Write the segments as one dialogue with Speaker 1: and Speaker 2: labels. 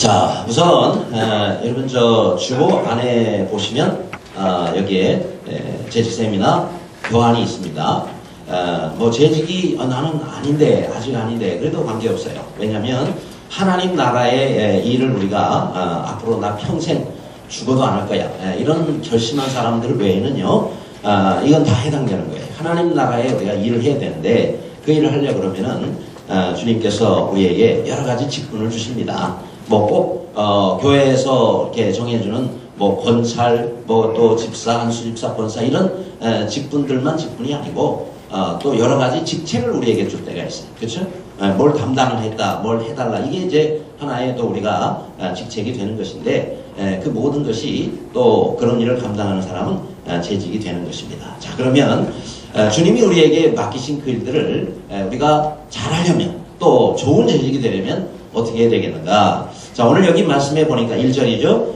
Speaker 1: 자, 우선 여러분 저 주보 안에 보시면 여기에 재직sem이나 교환이 있습니다. 뭐 재직이 나는 아닌데 아직 아닌데 그래도 관계없어요. 왜냐하면 하나님 나라의 일을 우리가 앞으로 나 평생 죽어도 안 할 거야 이런 결심한 사람들 외에는요 이건 다 해당되는 거예요. 하나님 나라에 우리가 일을 해야 되는데 그 일을 하려고 그러면은 주님께서 우리에게 여러 가지 직분을 주십니다. 뭐 꼭 교회에서 이렇게 정해주는 뭐 권찰, 뭐 또 집사, 한수집사, 권사 이런 직분들만 직분이 아니고 또 여러 가지 직책을 우리에게 줄 때가 있어요. 그렇죠? 뭘 담당을 했다, 뭘 해달라 이게 이제 하나의 또 우리가 직책이 되는 것인데 그 모든 것이 또 그런 일을 감당하는 사람은 재직이 되는 것입니다. 자, 그러면 주님이 우리에게 맡기신 그 일들을 우리가 잘하려면 또 좋은 재직이 되려면 어떻게 해야 되겠는가? 자, 오늘 여기 말씀해 보니까 1절이죠.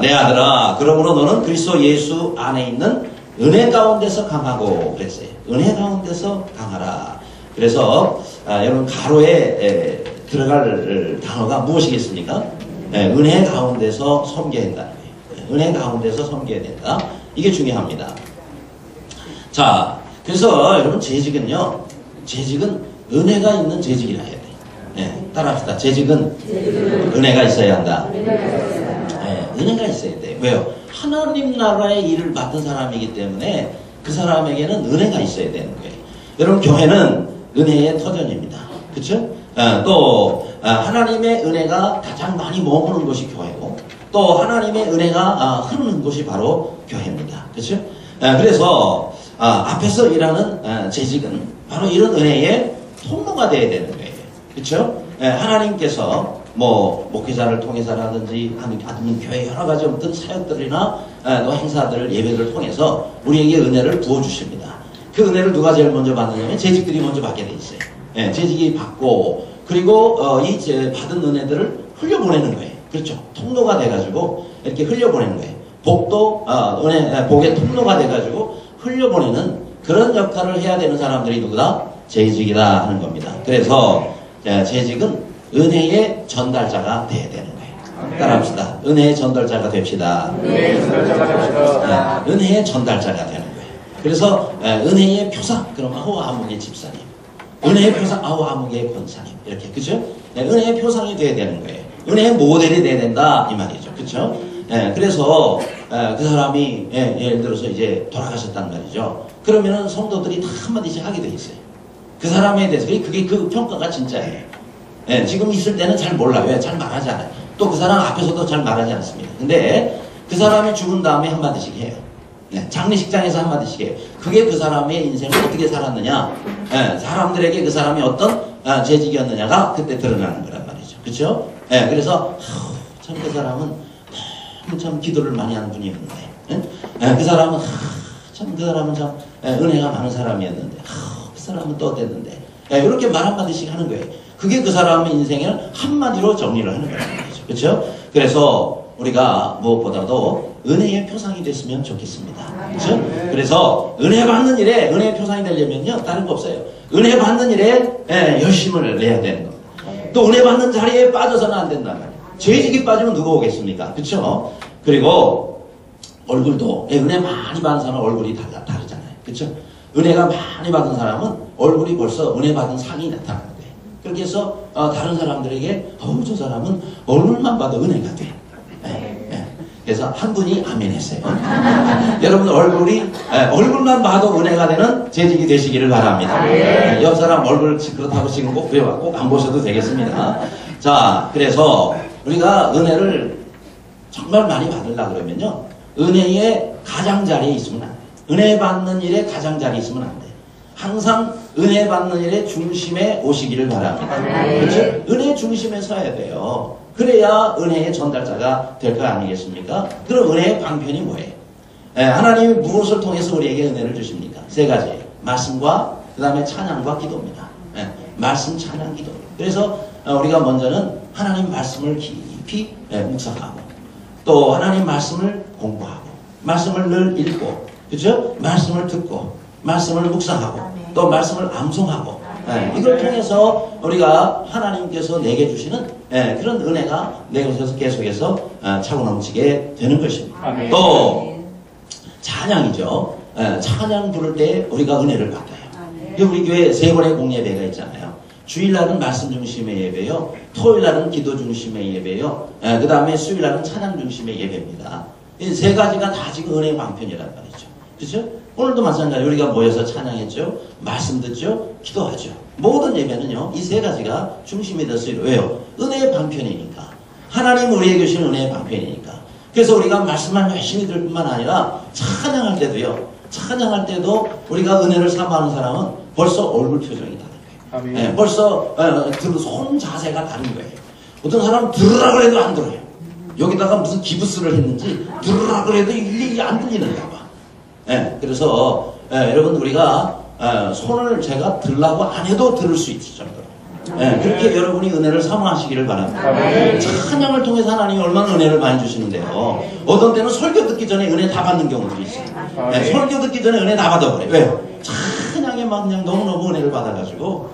Speaker 1: 내 아들아, 그러므로 너는 그리스도 예수 안에 있는 은혜 가운데서 강하고 그랬어요. 은혜 가운데서 강하라. 그래서 여러분 가로에 들어갈 단어가 무엇이겠습니까? 은혜 가운데서 섬겨야 된다는 거예요. 은혜 가운데서 섬겨야 된다. 이게 중요합니다. 자, 그래서 여러분 재직은요. 재직은 은혜가 있는 재직이라 해야 돼요. 따라합시다. 재직은 은혜가 있어야 한다. 은혜가 있어야 돼요. 왜요? 하나님 나라의 일을 맡은 사람이기 때문에 그 사람에게는 은혜가 있어야 되는 거예요. 여러분 교회는 은혜의 터전입니다. 그렇죠? 또 하나님의 은혜가 가장 많이 머무는 곳이 교회고 또 하나님의 은혜가 흐르는 곳이 바로 교회입니다. 그렇죠? 그래서 앞에서 일하는 재직은 바로 이런 은혜의 통로가 되어야 되는 거예요. 그렇죠? 하나님께서 뭐 목회자를 통해서라든지 아니면 교회 여러 가지 어떤 사역들이나 또 행사들 예배들을 통해서 우리에게 은혜를 부어주십니다. 그 은혜를 누가 제일 먼저 받느냐면 재직들이 먼저 받게 돼 있어요. 재직이 받고 그리고 이 받은 은혜들을 흘려보내는 거예요. 그렇죠? 통로가 돼가지고 이렇게 흘려보내는 거예요. 복도 복의 통로가 돼가지고 흘려보내는 그런 역할을 해야 되는 사람들이 누구다? 재직이다 하는 겁니다. 그래서 재직은 은혜의 전달자가 돼야 되는 거예요. 따라합시다. 은혜의 전달자가 됩시다. 은혜의 전달자가 되는 거예요. 그래서 은혜의 표상, 그럼 아무개 집사님, 은혜의 표상, 아무개 권사님, 이렇게 그죠? 은혜의 표상이 돼야 되는 거예요. 은혜의 모델이 돼야 된다 이 말이죠. 그렇죠? 그래서 그 사람이 예를 들어서 이제 돌아가셨단 말이죠. 그러면은 성도들이 다 한마디씩 하게 돼 있어요. 그 사람에 대해서 그게 그 평가가 진짜예요. 지금 있을 때는 잘 몰라요. 왜? 잘 말하지 않아요. 또 그 사람 앞에서도 잘 말하지 않습니다. 근데 그 사람이 죽은 다음에 한마디씩 해요. 장례식장에서 한마디씩 해요. 그게 그 사람의 인생을 어떻게 살았느냐, 사람들에게 그 사람이 어떤 재직이었느냐가 그때 드러나는 거란 말이죠. 그렇죠? 그래서 참 그 사람은 참 기도를 많이 하는 분이었는데, 그 사람은 참 은혜가 많은 사람이었는데, 그 사람은 또 어땠는데, 이렇게 말 한마디씩 하는 거예요. 그게 그 사람의 인생을 한마디로 정리를 하는 거란 말이죠. 그렇죠? 그래서 우리가 무엇보다도 은혜의 표상이 됐으면 좋겠습니다. 그렇죠? 그래서 은혜 받는 일에 은혜의 표상이 되려면요 다른 거 없어요. 은혜 받는 일에 열심을 내야 되는 겁니다. 또 은혜 받는 자리에 빠져서는 안 된단 말이에요. 재직이 빠지면 누가 오겠습니까? 그렇죠? 그리고 얼굴도 은혜 많이 받은 사람은 얼굴이 다르잖아요. 그렇죠? 은혜가 많이 받은 사람은 얼굴이 벌써 은혜 받은 상이 나타나는 거예요. 그렇게 해서 다른 사람들에게 저 사람은 얼굴만 봐도 은혜가 돼. 그래서 한 분이 아멘 했어요. 여러분 얼굴만 봐도 은혜가 되는 재직이 되시기를 바랍니다. 옆 사람 얼굴 그렇다고 지금 꼭 안 보셔도 되겠습니다. 자, 그래서 우리가 은혜를 정말 많이 받으려고 그러면요 은혜의 가장자리에 있으면 안 돼요. 은혜 받는 일에 가장자리에 있으면 안 돼요. 항상 은혜 받는 일의 중심에 오시기를 바랍니다. 그렇죠? 은혜의 중심에 서야 돼요. 그래야 은혜의 전달자가 될 거 아니겠습니까? 그럼 은혜의 방편이 뭐예요? 하나님이 무엇을 통해서 우리에게 은혜를 주십니까? 세 가지예요. 말씀과 그 다음에 찬양과 기도입니다. 말씀, 찬양, 기도. 그래서 우리가 먼저는 하나님 말씀을 깊이 묵상하고 또 하나님 말씀을 공부하고 말씀을 늘 읽고 그죠? 말씀을 듣고 말씀을 묵상하고 또 말씀을 암송하고 이걸 통해서 우리가 하나님께서 내게 주시는 그런 은혜가 내 것에서 계속해서 차고 넘치게 되는 것입니다.
Speaker 2: 아멘.
Speaker 1: 또 찬양이죠. 찬양 부를 때 우리가 은혜를 받아요. 우리 교회 3번의 공예배가 있잖아요. 주일날은 말씀 중심의 예배요, 토요일날은 기도 중심의 예배요, 그 다음에 수요일날은 찬양 중심의 예배입니다. 이 3가지가 다 지금 은혜의 방편이란 말이죠. 그렇죠? 오늘도 마찬가지 우리가 모여서 찬양했죠, 말씀 듣죠, 기도하죠. 모든 예배는요 이 3가지가 중심이 됐어요. 왜요? 은혜의 방편이니까. 하나님 우리에게 주신 은혜의 방편이니까. 그래서 우리가 말씀만 열심히 들을 뿐만 아니라 찬양할 때도요, 찬양할 때도 우리가 은혜를 사모하는 사람은 벌써 얼굴 표정이 다른 거예요. 벌써 손 자세가 다른 거예요. 어떤 사람은 들으라 그래도 안 들어요. 여기다가 무슨 기부스를 했는지 들으라 그래도 일일이 안 들리는가 봐. 그래서 여러분 우리가 손을 제가 들라고 안 해도 들을 수 있을 정도로 그렇게 여러분이 은혜를 사모하시기를 바랍니다. 찬양을 통해서 하나님이 얼마나 은혜를 많이 주시는데요. 어떤 때는 설교 듣기 전에 은혜 다 받는 경우들이 있어요. 설교 듣기 전에 은혜 다 받아버려요. 왜요? 찬양에 막 그냥 너무너무 은혜를 받아가지고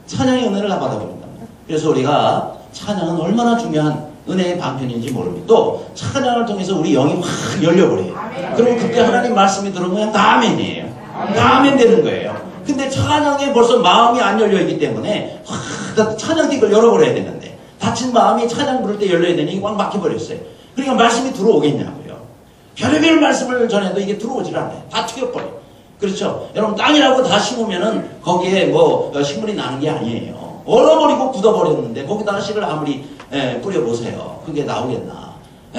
Speaker 1: 찬양의 은혜를 다 받아버린다. 그래서 우리가 찬양은 얼마나 중요한 은혜의 방편인지 모릅니다. 또 찬양을 통해서 우리 영이 확 열려버려요. 그리고 그때 하나님 말씀이 들어오면 그냥 다 아멘이에요. 다 아멘 되는 거예요. 근데 찬양에 벌써 마음이 안 열려있기 때문에 찬양 띠를 열어버려야 되는데 닫힌 마음이 찬양 부를 때 열려야 되니 꽉 막혀버렸어요. 그러니까 말씀이 들어오겠냐고요. 별의별 말씀을 전해도 이게 들어오질 않아요. 다 튀어버려요. 그렇죠? 여러분 땅이라고 다 심으면은 거기에 뭐 식물이 나는 게 아니에요. 얼어버리고 굳어버렸는데 거기다가 씨를 아무리 뿌려보세요. 그게 나오겠나.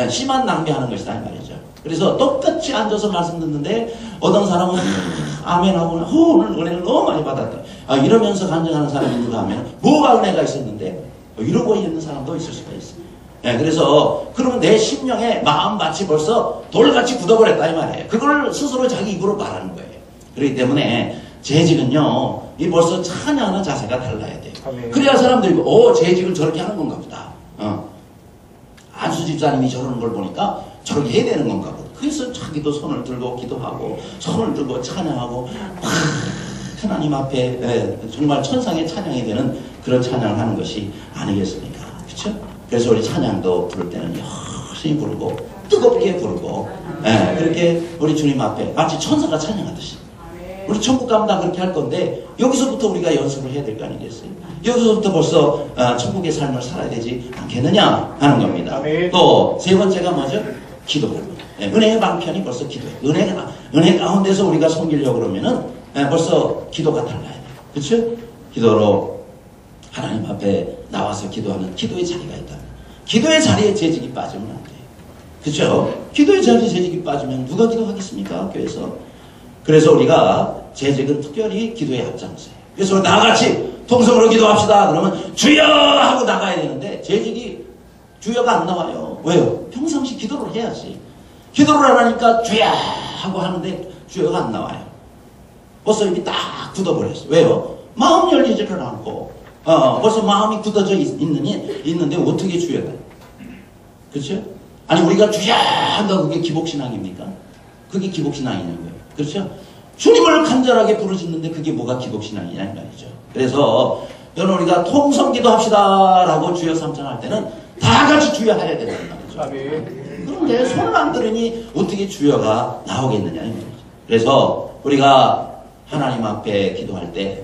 Speaker 1: 씨만 낭비하는 것이다 이 말이죠. 그래서 똑같이 앉아서 말씀 듣는데 어떤 사람은 아멘하고 오늘 은혜를 너무 많이 받았다. 이러면서 간증하는 사람이 있는가 하면 뭐가 은혜가 있었는데 이러고 있는 사람도 있을 수가 있어요. 그래서 그러면 내 심령에 마음밭이 벌써 돌같이 굳어버렸다 이 말이에요. 그걸 스스로 자기 입으로 말하는 거예요. 그렇기 때문에 재직은요 이 벌써 찬양하는 자세가 달라야 돼요. 그래야 사람들이 재직을 저렇게 하는 건가 보다. 안수 집사님이 저러는 걸 보니까 저렇게 해야 되는 건가 보다. 그래서 자기도 손을 들고 기도하고 손을 들고 찬양하고 하나님 앞에 정말 천상의 찬양이 되는 그런 찬양을 하는 것이 아니겠습니까? 그렇죠? 그래서 우리 찬양도 부를 때는 열심히 부르고 뜨겁게 부르고 그렇게 우리 주님 앞에 마치 천사가 찬양하듯이 우리 천국 가면 다 그렇게 할 건데 여기서부터 우리가 연습을 해야 될 거 아니겠어요? 여기서부터 벌써 천국의 삶을 살아야 되지 않겠느냐 하는 겁니다. 또 3번째가 뭐죠? 기도. 은혜의 방편이 벌써 기도예요. 은혜 가운데서 우리가 섬기려고 그러면은 벌써 기도가 달라야 돼요. 그렇죠? 기도로 하나님 앞에 나와서 기도하는 기도의 자리가 있다. 기도의 자리에 재직이 빠지면 안 돼요. 그렇죠? 기도의 자리에 재직이 빠지면 누가 기도하겠습니까? 교회에서. 그래서 우리가 재직은 특별히 기도에 앞장서요. 그래서 나같이 통성으로 기도합시다. 그러면 주여 하고 나가야 되는데 재직이 주여가 안 나와요. 왜요? 평상시 기도를 해야지. 기도를 안 하니까 주여 하고 하는데 주여가 안 나와요. 벌써 입이 딱 굳어버렸어요. 왜요? 마음 열리지를 않고 벌써 마음이 굳어져 있는데 어떻게 주여가? 그렇죠? 아니 우리가 주여 한다고 그게 기복신앙입니까? 그게 기복신앙이냐고요. 그렇죠? 주님을 간절하게 부르짖는데 그게 뭐가 기복신앙이냐 이 말이죠. 그래서 여러분 우리가 통성기도 합시다 라고 주여 삼창할 때는 다 같이 주여 해야 된다는 말이죠. 그런데 손을 안 들으니 어떻게 주여가 나오겠느냐 이 말이죠. 그래서 우리가 하나님 앞에 기도할 때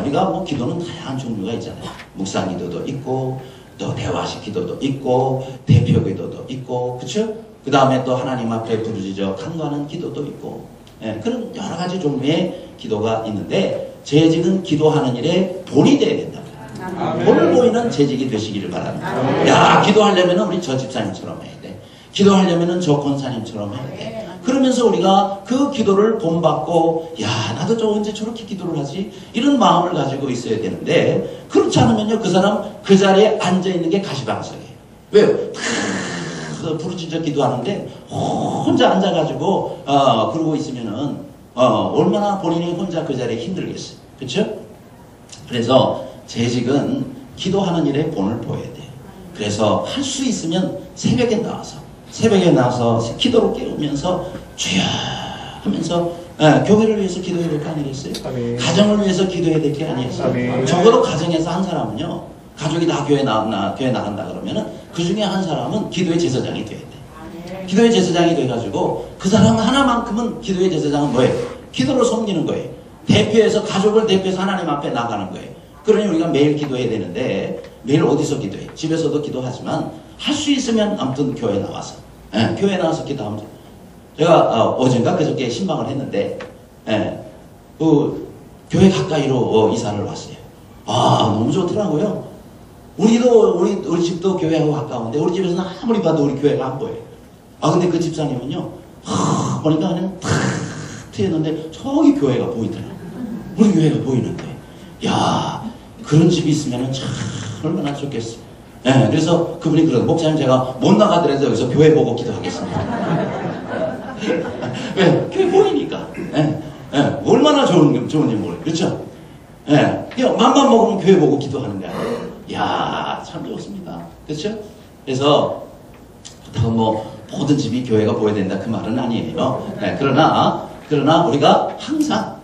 Speaker 1: 우리가 뭐 기도는 다양한 종류가 있잖아요. 묵상 기도도 있고 또 대화식 기도도 있고 대표 기도도 있고 그렇죠? 그 다음에 또 하나님 앞에 부르짖어 간구하는 기도도 있고 그런 여러 가지 종류의 기도가 있는데 재직은 기도하는 일에 본이 돼야 된다. 본을 보이는 재직이 되시기를 바랍니다. 야 기도하려면 우리 저 집사님처럼 해야 돼. 기도하려면 저 권사님처럼 해야 돼. 그러면서 우리가 그 기도를 본받고 야 나도 저 언제 저렇게 기도를 하지? 이런 마음을 가지고 있어야 되는데 그렇지 않으면요 그 사람 그 자리에 앉아있는 게 가시방석이에요. 왜요? 부르짖어 기도하는데 혼자 앉아가지고 그러고 있으면은 얼마나 본인이 혼자 그 자리에 힘들겠어요. 그렇죠? 그래서 재직은 기도하는 일에 본을 보여야 돼요. 그래서 할 수 있으면 새벽에 나와서 기도로 깨우면서 주여 하면서 교회를 위해서 기도해야 될 거 아니겠어요?
Speaker 2: 아멘.
Speaker 1: 가정을 위해서 기도해야 될 게 아니겠어요?
Speaker 2: 아멘.
Speaker 1: 적어도 가정에서 한 사람은요, 가족이 다 교회 나간다 그러면은 그 중에 한 사람은 기도의 제사장이 돼야 돼. 기도의 제사장이 돼가지고 그 사람 하나만큼은 기도의 제사장은 뭐예요? 기도로 섬기는 거예요. 대표해서 가족을 대표해서 하나님 앞에 나가는 거예요. 그러니 우리가 매일 기도해야 되는데 매일 어디서 기도해? 집에서도 기도하지만 할 수 있으면 아무튼 교회에 나와서 교회에 나와서 기도하면 돼요. 제가 어젠가 그저께 신방을 했는데 그 교회 가까이로 이사를 왔어요. 너무 좋더라고요. 우리 집도 교회하고 가까운데 우리 집에서는 아무리 봐도 우리 교회가 안 보여요. 근데 그 집사님은요, 보니까 그냥 탁 트였는데 저기 교회가 보이더라고요. 우리 교회가 보이는데, 야, 그런 집이 있으면 참 얼마나 좋겠어. 그래서 그분이 그러더라고요. 목사님, 제가 못 나가더라도 여기서 교회 보고 기도하겠습니다. 왜? 교회 보이니까. 얼마나 좋은지 모르겠어요. 그렇죠? 맘만 먹으면 교회 보고 기도하는 거야. 야, 참 좋습니다. 그렇죠? 그래서 그렇다고 모든 집이 교회가 보여야 된다 그 말은 아니에요. 그러나 우리가 항상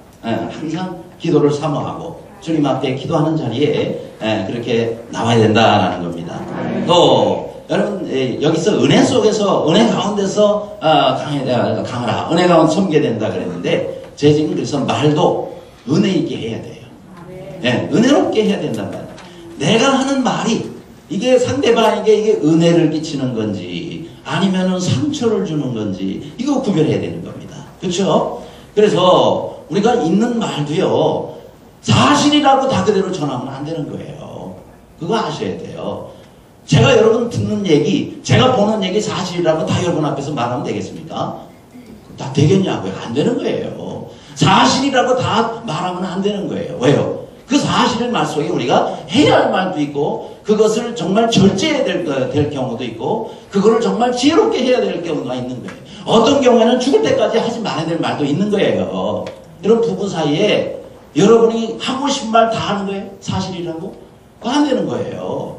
Speaker 1: 기도를 사모하고 주님 앞에 기도하는 자리에 그렇게 나와야 된다라는 겁니다. 또 여러분 여기서 은혜 속에서 은혜 가운데서 강하라, 은혜 가운데 섬겨야 된다 그랬는데 제 지금 그래서 말도 은혜 있게 해야 돼요. 은혜롭게 해야 된단 말이에요. 내가 하는 말이 이게 상대방에게 이게 은혜를 끼치는 건지 아니면은 상처를 주는 건지 이거 구별해야 되는 겁니다. 그렇죠? 그래서 우리가 있는 말도요, 사실이라고 다 그대로 전하면 안 되는 거예요. 그거 아셔야 돼요. 제가 여러분 듣는 얘기, 제가 보는 얘기 사실이라고 다 여러분 앞에서 말하면 되겠습니까? 다 되겠냐고요? 안 되는 거예요. 사실이라고 다 말하면 안 되는 거예요. 왜요? 그 사실의 말 속에 우리가 해야 할 말도 있고 그것을 정말 절제해야 될 경우도 있고 그거를 정말 지혜롭게 해야 될 경우가 있는 거예요. 어떤 경우에는 죽을 때까지 하지 말아야 될 말도 있는 거예요. 이런 부부 사이에 여러분이 하고 싶은 말 다 하는 거예요? 사실이라고? 그거 안 되는 거예요.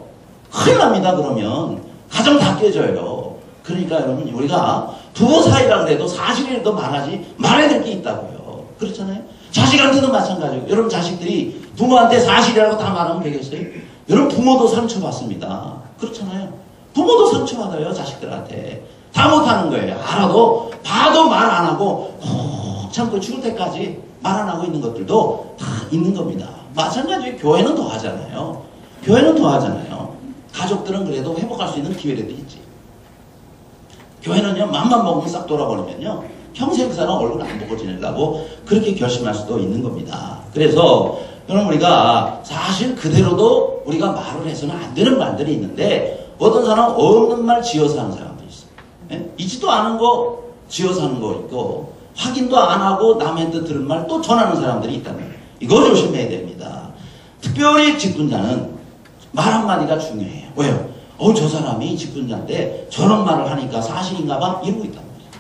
Speaker 1: 큰일 납니다. 그러면 가정 다 깨져요. 그러니까 여러분 우리가 부부 사이라 그래도 사실이라도 말해야 될 게 있다고요. 그렇잖아요. 자식한테도 마찬가지고 여러분 자식들이 부모한테 사실이라고 다 말하면 되겠어요? 여러분 부모도 상처받습니다. 그렇잖아요. 부모도 상처받아요. 자식들한테. 다 못하는 거예요. 알아도 봐도 말 안 하고 꼭 참고 죽을 때까지 말 안 하고 있는 것들도 다 있는 겁니다. 마찬가지로 교회는 더 하잖아요. 교회는 더 하잖아요. 가족들은 그래도 회복할 수 있는 기회라도 있지. 교회는요, 맘만 먹으면 싹 돌아버리면요, 평생 그 사람 얼굴 안 보고 지내려고 그렇게 결심할 수도 있는 겁니다. 그래서 여러분 우리가 사실 그대로도 우리가 말을 해서는 안 되는 말들이 있는데 어떤 사람은 없는 말 지어서 하는 사람도 있어요. 있지도 않은 거 지어서 하는 거 있고 확인도 안 하고 남한테 들은 말 또 전하는 사람들이 있다는 거예요. 이거 조심해야 됩니다. 특별히 직분자는 말 한마디가 중요해요. 왜요? 저 사람이 직분자인데 저런 말을 하니까 사실인가 봐? 이러고 있단 말이에요.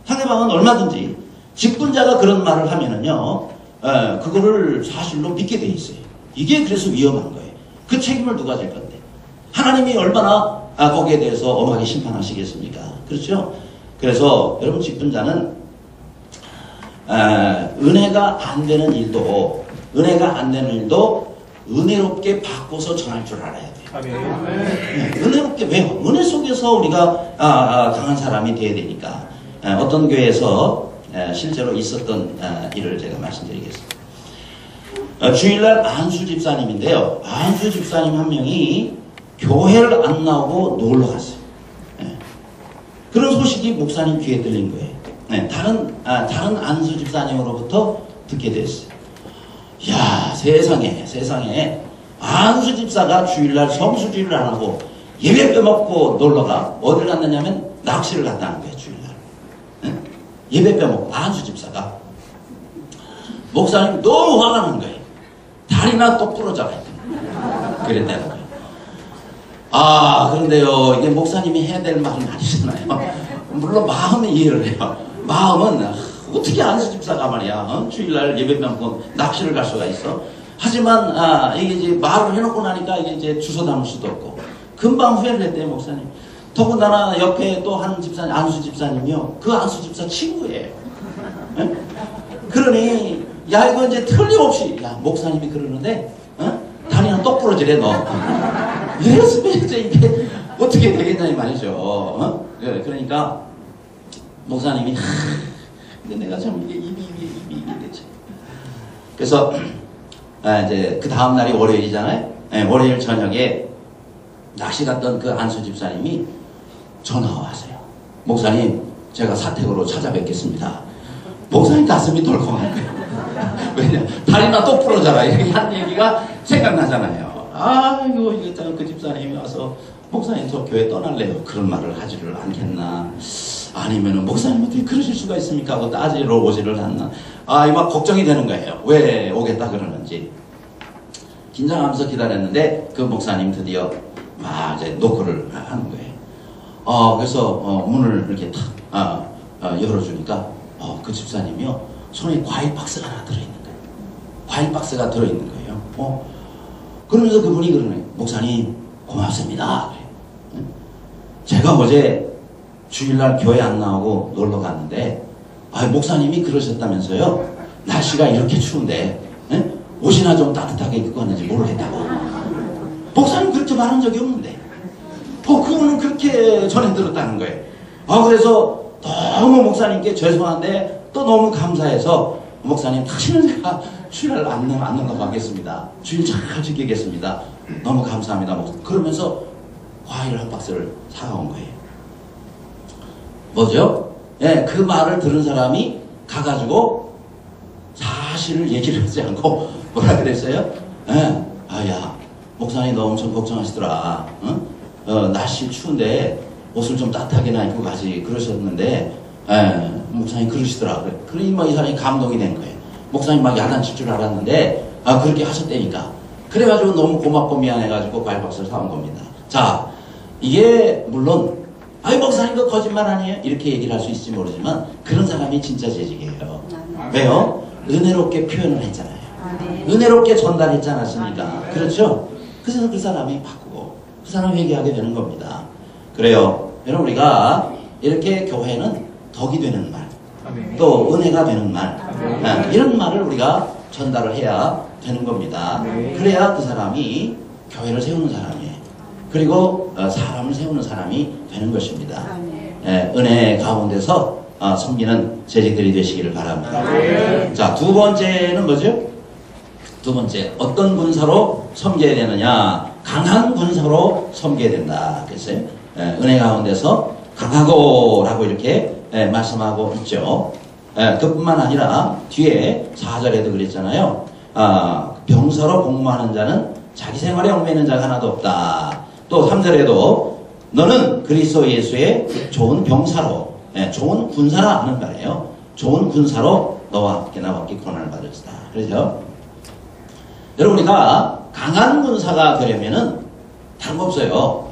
Speaker 1: 상대방은 얼마든지 직분자가 그런 말을 하면은요, 그거를 사실로 믿게 돼 있어요. 이게 그래서 위험한 거예요. 그 책임을 누가 질 건데? 하나님이 얼마나 거기에 대해서 엄하게 심판하시겠습니까? 그렇죠? 그래서 여러분 직분자는 은혜가 안 되는 일도 은혜롭게 바꿔서 전할 줄 알아야 돼요. 은혜롭게 왜요? 은혜 속에서 우리가 강한 사람이 돼야 되니까. 어떤 교회에서 실제로 있었던 일을 제가 말씀드리겠습니다. 주일날 안수 집사님인데요. 안수 집사님 한 명이 교회를 안 나오고 놀러 갔어요. 그런 소식이 목사님 귀에 들린 거예요. 다른 안수 집사님으로부터 듣게 됐어요. 야, 세상에 안수 집사가 주일날 성수주의를 안 하고 예배 빼먹고 놀러가 어딜 갔느냐면 낚시를 갔다는 거예요. 주일날 예배 빼먹고 안수 집사가. 목사님 너무 화가 난 거예요. 다리나 똑 부러져가 그랬다는 거예요. 그런데요, 이게 목사님이 해야 될 말은 아니잖아요. 물론 마음은 이해를 해요. 마음은 어떻게 안수 집사가 말이야, 주일날 예배 빼먹고 낚시를 갈 수가 있어? 하지만 이게 이제 말을 해놓고 나니까 이게 이제 주워 담을 수도 없고 금방 후회를 했대요, 목사님. 더군다나 옆에 또 한 집사님, 안수 집사님이요, 그 안수 집사 친구예요. 예? 그러니 야 이거 이제 틀림없이 야 목사님이 그러는데 다리는 똑 부러지래 너. 이랬으면 이제 이게 어떻게 되겠냐 이 말이죠. 그러니까 목사님이 근데 내가 참 이게 입이 되지. 그래서 이제 그 다음 날이 월요일이잖아요. 월요일 저녁에 낚시 갔던 그 안수 집사님이 전화가 왔어요. 목사님 제가 사택으로 찾아뵙겠습니다. 목사님 가슴이 덜컹한 거예요. 왜냐 다리나 똑 부러져라 이렇게 한 얘기가 생각나잖아요. 아이고 이랬다가 그 집사님이 와서 목사님 저 교회 떠날래요. 그런 말을 하지를 않겠나. 아니면은 목사님 어떻게 그러실 수가 있습니까 하고 따지러 오지를 않나. 막 걱정이 되는 거예요. 왜 오겠다 그러는지. 긴장하면서 기다렸는데 그 목사님 드디어 막 이제 노크를 하는 거예요. 그래서 문을 이렇게 탁 열어주니까 그 집사님이요 손에 과일 박스가 하나 들어있는 거예요. 과일 박스가 들어있는 거예요. 그러면서 그분이 그러네요. 목사님 고맙습니다. 그래요. 제가 어제 주일날 교회 안 나오고 놀러 갔는데 목사님이 그러셨다면서요. 날씨가 이렇게 추운데 옷이나 좀 따뜻하게 입고 왔는지 모르겠다고. 목사님 그렇게 말한 적이 없는데 그거는 그렇게 전해 들었다는 거예요. 그래서 너무 목사님께 죄송한데 또 너무 감사해서 목사님 다시는 제가 주일 안 넘어가겠습니다. 주일 잘 지키겠습니다. 너무 감사합니다. 그러면서 과일 한 박스를 사가온 거예요. 뭐죠? 그 말을 들은 사람이 가가지고 사실을 얘기를 하지 않고 뭐라 그랬어요? 야 목사님 너 엄청 걱정하시더라. 날씨 추운데 옷을 좀 따뜻하게나 입고 가지 그러셨는데 목사님 그러시더라. 그러니 이 사람이 감동이 된 거예요. 목사님 막 야단칠 줄 알았는데 그렇게 하셨다니까. 그래가지고 너무 고맙고 미안해가지고 과일 박스를 사온 겁니다. 자 이게 물론 목사님 그 거짓말 아니에요? 이렇게 얘기를 할 수 있을지 모르지만 그런 사람이 진짜 재직이에요. 왜요? 은혜롭게 표현을 했잖아요. 은혜롭게 전달했지 않았습니까? 그렇죠? 그래서 그 사람이 바꾸고 그 사람이 회개하게 되는 겁니다. 그래요. 여러분 우리가 이렇게 교회는 덕이 되는 말, 또 은혜가 되는 말, 이런 말을 우리가 전달을 해야 되는 겁니다. 그래야 그 사람이 교회를 세우는 사람이에요. 그리고 사람을 세우는 사람이 되는 것입니다. 은혜 가운데서 섬기는 재직들이 되시기를 바랍니다. 자, 두 번째는 뭐죠? 두 번째, 어떤 군사로 섬겨야 되느냐? 강한 군사로 섬겨야 된다. 그랬어요. 은혜 가운데서 강하고라고 이렇게 말씀하고 있죠. 그뿐만 아니라 뒤에 4절에도 그랬잖아요. 병사로 복무하는 자는 자기 생활에 얽매이는 자가 하나도 없다. 또 3절에도 너는 그리스도 예수의 좋은 병사로 좋은 군사라 하는 말이에요. 좋은 군사로 너와 함께 나와 함께 고난을 받을지다. 그래서 여러분 우리가 강한 군사가 되려면은 다른 거 없어요.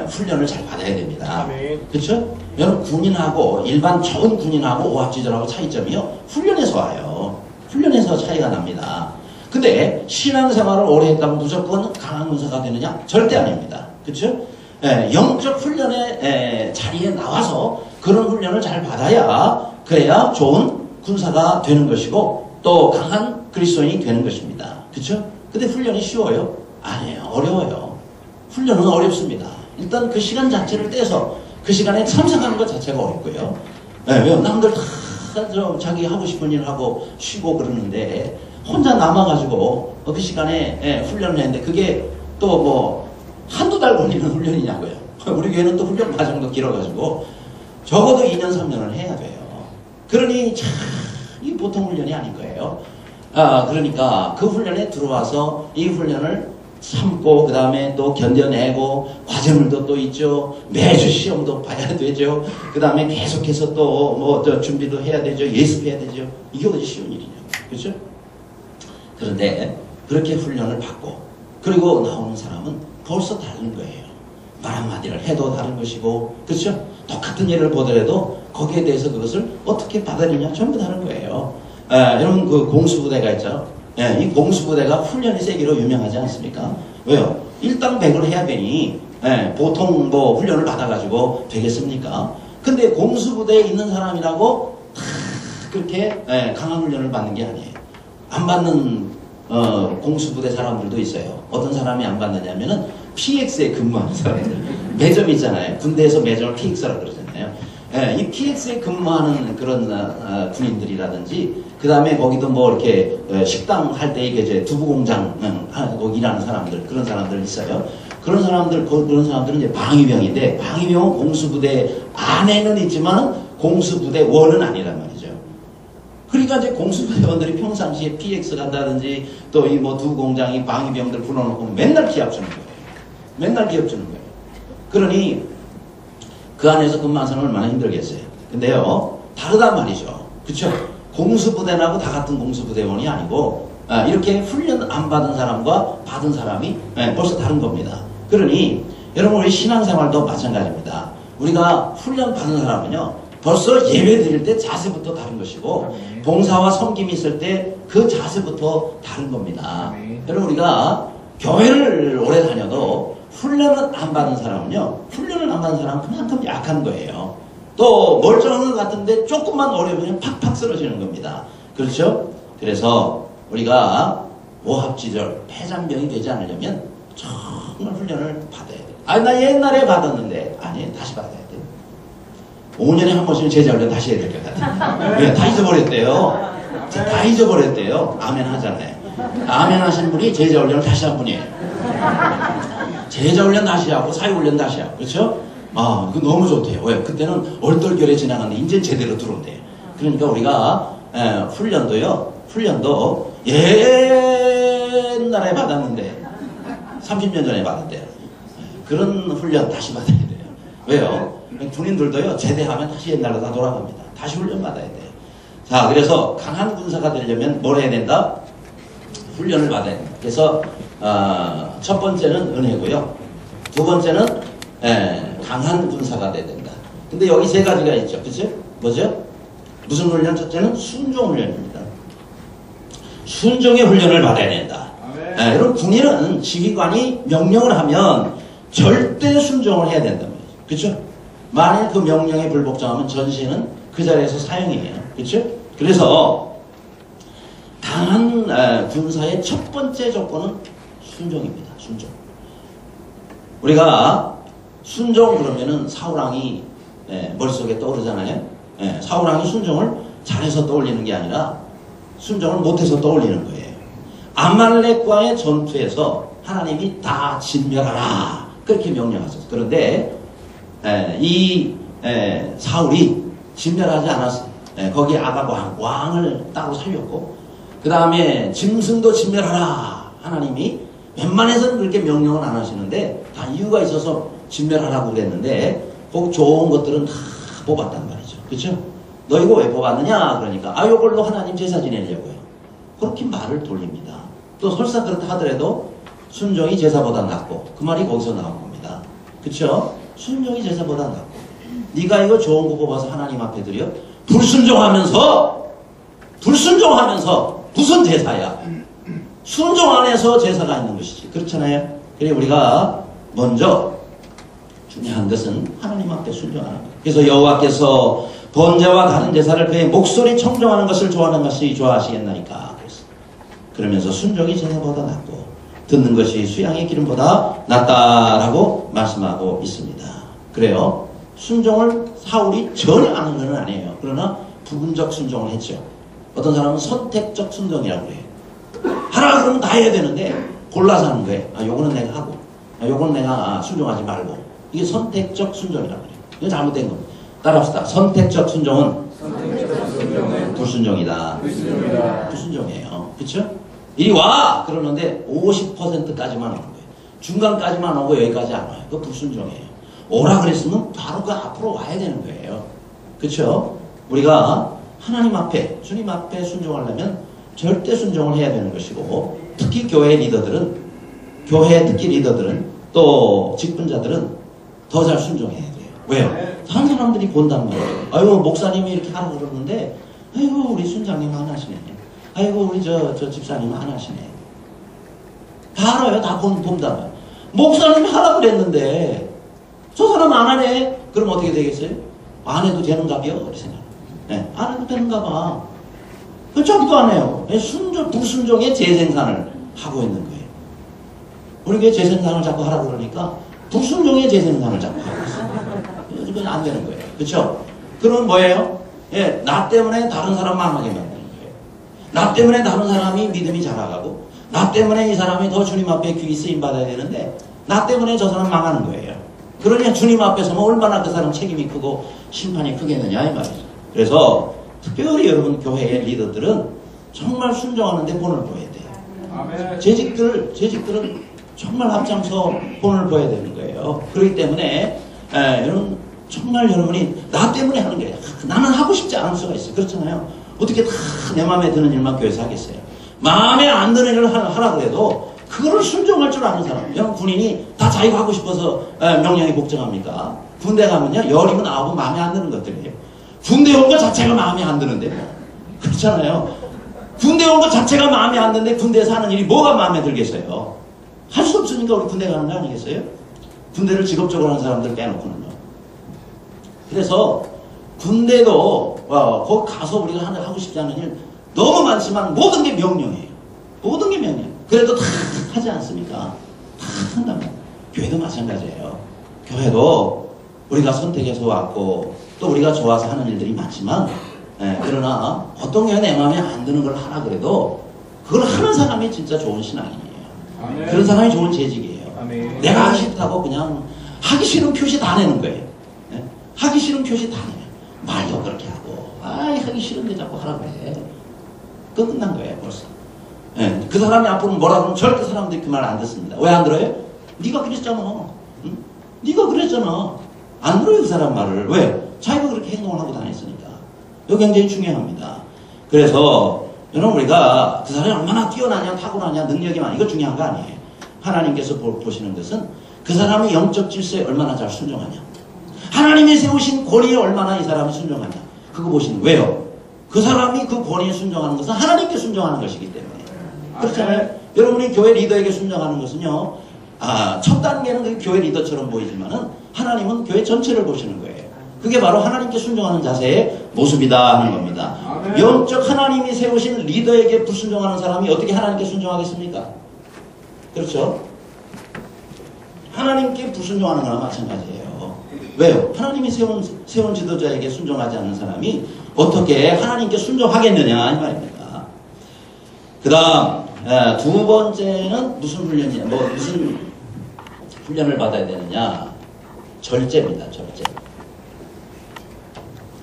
Speaker 1: 훈련을 잘 받아야 됩니다. 그렇죠? 여러분 군인하고 일반 좋은 군인하고 오합지졸하고 차이점이요. 훈련에서 와요. 훈련에서 차이가 납니다. 근데 신앙생활을 오래 했다고 무조건 강한 군사가 되느냐? 절대 아닙니다. 그렇죠? 영적 훈련의 자리에 나와서 그런 훈련을 잘 받아야 그래야 좋은 군사가 되는 것이고 또 강한 그리스도인이 되는 것입니다. 그렇죠? 근데 훈련이 쉬워요? 아니에요. 어려워요. 훈련은 어렵습니다. 일단 그 시간 자체를 떼서 그 시간에 참석하는 것 자체가 어렵고요. 왜 남들 다 자기 하고 싶은 일 하고 쉬고 그러는데 혼자 남아가지고 그 시간에 훈련을 했는데 그게 또 뭐 한두 달 걸리는 훈련이냐고요. 우리 교회는 또 훈련 과정도 길어가지고 적어도 2년 3년을 해야 돼요. 그러니 참 이 보통 훈련이 아닌 거예요. 그러니까 그 훈련에 들어와서 이 훈련을 참고 그 다음에 또 견뎌내고 과제물도 또 있죠. 매주 시험도 봐야 되죠. 그 다음에 계속해서 또 뭐 준비도 해야 되죠. 예습해야 되죠. 이게 어디 쉬운 일이냐고. 그렇죠? 그런데 그렇게 훈련을 받고 그리고 나오는 사람은 벌써 다른 거예요. 말 한마디를 해도 다른 것이고 그렇죠? 똑같은 일을 보더라도 거기에 대해서 그것을 어떻게 받아들이냐 전부 다른 거예요. 여러분 그 공수부대가 있죠. 이 공수부대가 훈련이 세기로 유명하지 않습니까? 왜요? 일당백을 해야 되니 보통 뭐 훈련을 받아가지고 되겠습니까? 근데 공수부대에 있는 사람이라고 다 그렇게 강한 훈련을 받는 게 아니에요. 안 받는 공수부대 사람들도 있어요. 어떤 사람이 안 받느냐면은 PX에 근무하는 사람들. 매점 있잖아요. 군대에서 매점을 PX라고 그러잖아요. 이 PX에 근무하는 그런 군인들이라든지, 그 다음에 거기도 뭐 이렇게 식당 할 때 이제 두부공장 하고 일하는 사람들, 그런 사람들 있어요. 그런 사람들은 이제 방위병인데, 방위병은 공수부대 안에는 있지만 공수부대 원은 아니란 말이죠. 그러니까 이제 공수부대원들이 평상시에 PX 간다든지 또 이 뭐 두부공장이 방위병들 불러놓고 맨날 기합 주는 거예요. 맨날 기합 주는 거예요. 그러니 그 안에서 근무하는 얼마나 힘들겠어요. 근데요, 다르단 말이죠. 그쵸? 공수부대라고 다 같은 공수부대원이 아니고, 이렇게 훈련 안 받은 사람과 받은 사람이 벌써 다른 겁니다. 그러니, 여러분, 우리 신앙생활도 마찬가지입니다. 우리가 훈련 받은 사람은요, 벌써 예배 드릴 때 자세부터 다른 것이고, 봉사와 섬김이 있을 때 그 자세부터 다른 겁니다. 여러분, 우리가 교회를 오래 다녀도 훈련을 안 받은 사람은요, 훈련을 안 받은 사람은 그만큼 약한 거예요. 또 멀쩡한 것 같은데 조금만 어려우면 팍팍 쓰러지는 겁니다. 그렇죠? 그래서 우리가 오합지졸, 폐잔병이 되지 않으려면 정말 훈련을 받아야 돼요. 나 옛날에 받았는데, 아니, 다시 받아야 돼요. 5년에 한 번씩은 제자훈련 다시 해야 될 것 같아요. 왜? 다 잊어버렸대요. 다 잊어버렸대요. 아멘 하잖아요. 아멘 하신 분이 제자훈련을 다시 한 분이에요. 제자훈련 다시 하고 사회훈련 다시 하고, 그렇죠? 그거 너무 좋대요. 왜? 그때는 얼떨결에 지나갔는데 이제 제대로 들어온대요. 그러니까 우리가 훈련도 옛날에 받았는데 30년 전에 받았대요. 그런 훈련 다시 받아야 돼요. 왜요? 군인들도요, 제대하면 다시 옛날로 다 돌아갑니다. 다시 훈련 받아야 돼요. 자, 그래서 강한 군사가 되려면 뭘 해야 된다? 훈련을 받아야 된다. 그래서 첫 번째는 은혜고요. 두 번째는 강한 군사가 돼야 된다. 근데 여기 세 가지가 있죠. 그죠? 뭐죠? 무슨 훈련? 첫째는 순종 훈련입니다. 순종의 훈련을 받아야 된다. 여러분, 군인은 지휘관이 명령을 하면 절대 순종을 해야 된단 말이죠. 그렇죠? 만일 그 명령에 불복종하면 전시는 그 자리에서 사형이에요. 그렇죠? 그래서 강한 군사의 첫 번째 조건은 순종입니다. 순종. 우리가 순종 그러면은 사울왕이 머릿속에 떠오르잖아요. 사울왕이 순종을 잘해서 떠올리는 게 아니라 순종을 못해서 떠올리는 거예요. 아말렉과의 전투에서 하나님이 다 진멸하라 그렇게 명령하셨어요. 그런데 이 사울이 진멸하지 않았어요. 거기에 아각 왕을 따로 살렸고, 그 다음에 짐승도 진멸하라 하나님이 웬만해서는 그렇게 명령은 안 하시는데 다 이유가 있어서 진멸하라고 그랬는데 꼭 좋은 것들은 다 뽑았단 말이죠. 그렇죠? 너 이거 왜 뽑았느냐? 그러니까 요걸로 하나님 제사 지내려고요. 그렇게 말을 돌립니다. 또 설사 그렇다 하더라도 순종이 제사보다 낫고, 그 말이 거기서 나온 겁니다. 그렇죠? 순종이 제사보다 낫고, 네가 이거 좋은 거 뽑아서 하나님 앞에 드려? 불순종하면서 무슨 제사야? 순종 안에서 제사가 있는 것이지. 그렇잖아요. 그래 우리가 먼저 중요한 것은 하나님 앞에 순종하는 것. 그래서 여호와께서 번제와 다른 제사를 그의 목소리 청종하는 것을 좋아하는 것이 좋아하시겠나니까. 그러면서 순종이 제사보다 낫고 듣는 것이 수양의 기름보다 낫다라고 말씀하고 있습니다. 그래요. 순종을 사울이 전혀 안 한 건 아니에요. 그러나 부분적 순종을 했죠. 어떤 사람은 선택적 순종이라고 해요. 하라 그러면 다 해야 되는데 골라서 하는 거예요. 요거는 내가 하고, 요거는 내가 순종하지 말고. 이게 선택적 순종이라고 해요. 이건 잘못된 겁니다. 따라합시다. 선택적 순종은 불순종이다. 불순종이에요. 그쵸? 이리 와! 그러는데 50%까지만 오는 거예요. 중간까지만 오고 여기까지 안 와요. 그거 불순종이에요. 오라 그랬으면 바로 그 앞으로 와야 되는 거예요. 그쵸? 우리가 하나님 앞에, 주님 앞에 순종하려면 절대 순종을 해야 되는 것이고, 특히 교회 리더들은 또 직분자들은 더 잘 순종해야 돼요. 왜요? 다른 사람들이 본단 말이에요. 아이고 목사님이 이렇게 하라고 그러는데, 아이고 우리 순장님 안 하시네. 아이고 우리 저 집사님 안 하시네. 다 알아요. 다 본단 말이에요. 목사님이 하라고 그랬는데 저 사람 안 하네. 그럼 어떻게 되겠어요? 안 해도 되는가벼? 이렇게 생각해요. 안 해도 되는가 봐. 저기도 안 해요. 불순종의 재생산을 하고 있는 거예요. 우리 왜 재생산을 자꾸 하라고 그러니까 불순종의 재생산을 자꾸 하고 있어요. 이건 안 되는 거예요. 그렇죠? 그러면 뭐예요? 나 때문에 다른 사람 망하게 만드는 거예요. 나 때문에 다른 사람이 믿음이 자라가고, 나 때문에 이 사람이 더 주님 앞에 귀히 쓰임 받아야 되는데, 나 때문에 저 사람 망하는 거예요. 그러니 주님 앞에서 뭐 얼마나 그 사람 책임이 크고 심판이 크겠느냐 이 말이죠. 그래서 특별히 여러분 교회의 리더들은 정말 순종하는데 본을 보여야 돼요. 재직들은 정말 앞장서 본을 보여야 되는 거예요. 그렇기 때문에 여러분 정말 여러분이 나 때문에 하는 거예요. 나는 하고 싶지 않을 수가 있어요. 그렇잖아요. 어떻게 다 내 마음에 드는 일만 교회에서 하겠어요. 마음에 안 드는 일을 하라 그래도 그거를 순종할 줄 아는 사람. 여러분 군인이 다 자기가 하고 싶어서 명령이 복종합니까? 군대 가면요 열이면 아홉은 마음에 안 드는 것들이에요. 군대 온 것 자체가 마음에 안 드는데 뭐. 그렇잖아요. 군대 온 것 자체가 마음에 안 드는데 군대에서 하는 일이 뭐가 마음에 들겠어요? 할 수 없으니까 우리 군대 가는 거 아니겠어요? 군대를 직업적으로 하는 사람들 빼놓고는요. 그래서 군대도 거기 가서 우리가 하고 싶지 않은 일 너무 많지만 모든 게 명령이에요. 모든 게 명령. 그래도 다 하지 않습니까? 다 한단 말이에요. 교회도 마찬가지예요. 교회도 우리가 선택해서 왔고 또 우리가 좋아서 하는 일들이 많지만 그러나 어떤 경우에 내 마음에 안 드는 걸 하라 그래도 그걸 하는 사람이 진짜 좋은 신앙인이에요. 아멘. 그런 사람이 좋은 재직이에요. 아멘. 내가 하기 싫다고 그냥 하기 싫은 표시 다 내는 거예요. 하기 싫은 표시 다 내요. 말도 그렇게 하고 하기 싫은데 자꾸 하라고 그래. 그거 끝난 거예요 벌써. 그 사람이 앞으로 뭐라 그러면 절대 사람들이 그 말 안 듣습니다. 왜 안 들어요? 네가 그랬잖아. 응? 네가 그랬잖아. 안 들어요 그 사람 말을. 왜? 자기가 그렇게 행동을 하고 다녔으니까. 이거 굉장히 중요합니다. 그래서 여러분 우리가 그 사람이 얼마나 뛰어나냐 타고나냐 능력이 많냐 이거 중요한 거 아니에요. 하나님께서 보시는 것은 그 사람이 영적 질서에 얼마나 잘 순종하냐, 하나님이 세우신 권위에 얼마나 이 사람이 순종하냐, 그거 보시는 거예요. 왜요? 그 사람이 그 권위에 순종하는 것은 하나님께 순종하는 것이기 때문에. 그렇잖아요. 여러분이 교회 리더에게 순종하는 것은요, 첫 단계는 그 교회 리더처럼 보이지만은 하나님은 교회 전체를 보시는 거예요. 그게 바로 하나님께 순종하는 자세의 모습이다 하는 겁니다. 영적 하나님이 세우신 리더에게 불순종하는 사람이 어떻게 하나님께 순종하겠습니까? 그렇죠? 하나님께 불순종하는 거나 마찬가지예요. 왜요? 하나님이 세운 지도자에게 순종하지 않는 사람이 어떻게 하나님께 순종하겠느냐 이 말입니다. 그 다음 두 번째는 무슨 훈련이냐, 무슨 훈련을 받아야 되느냐? 절제입니다.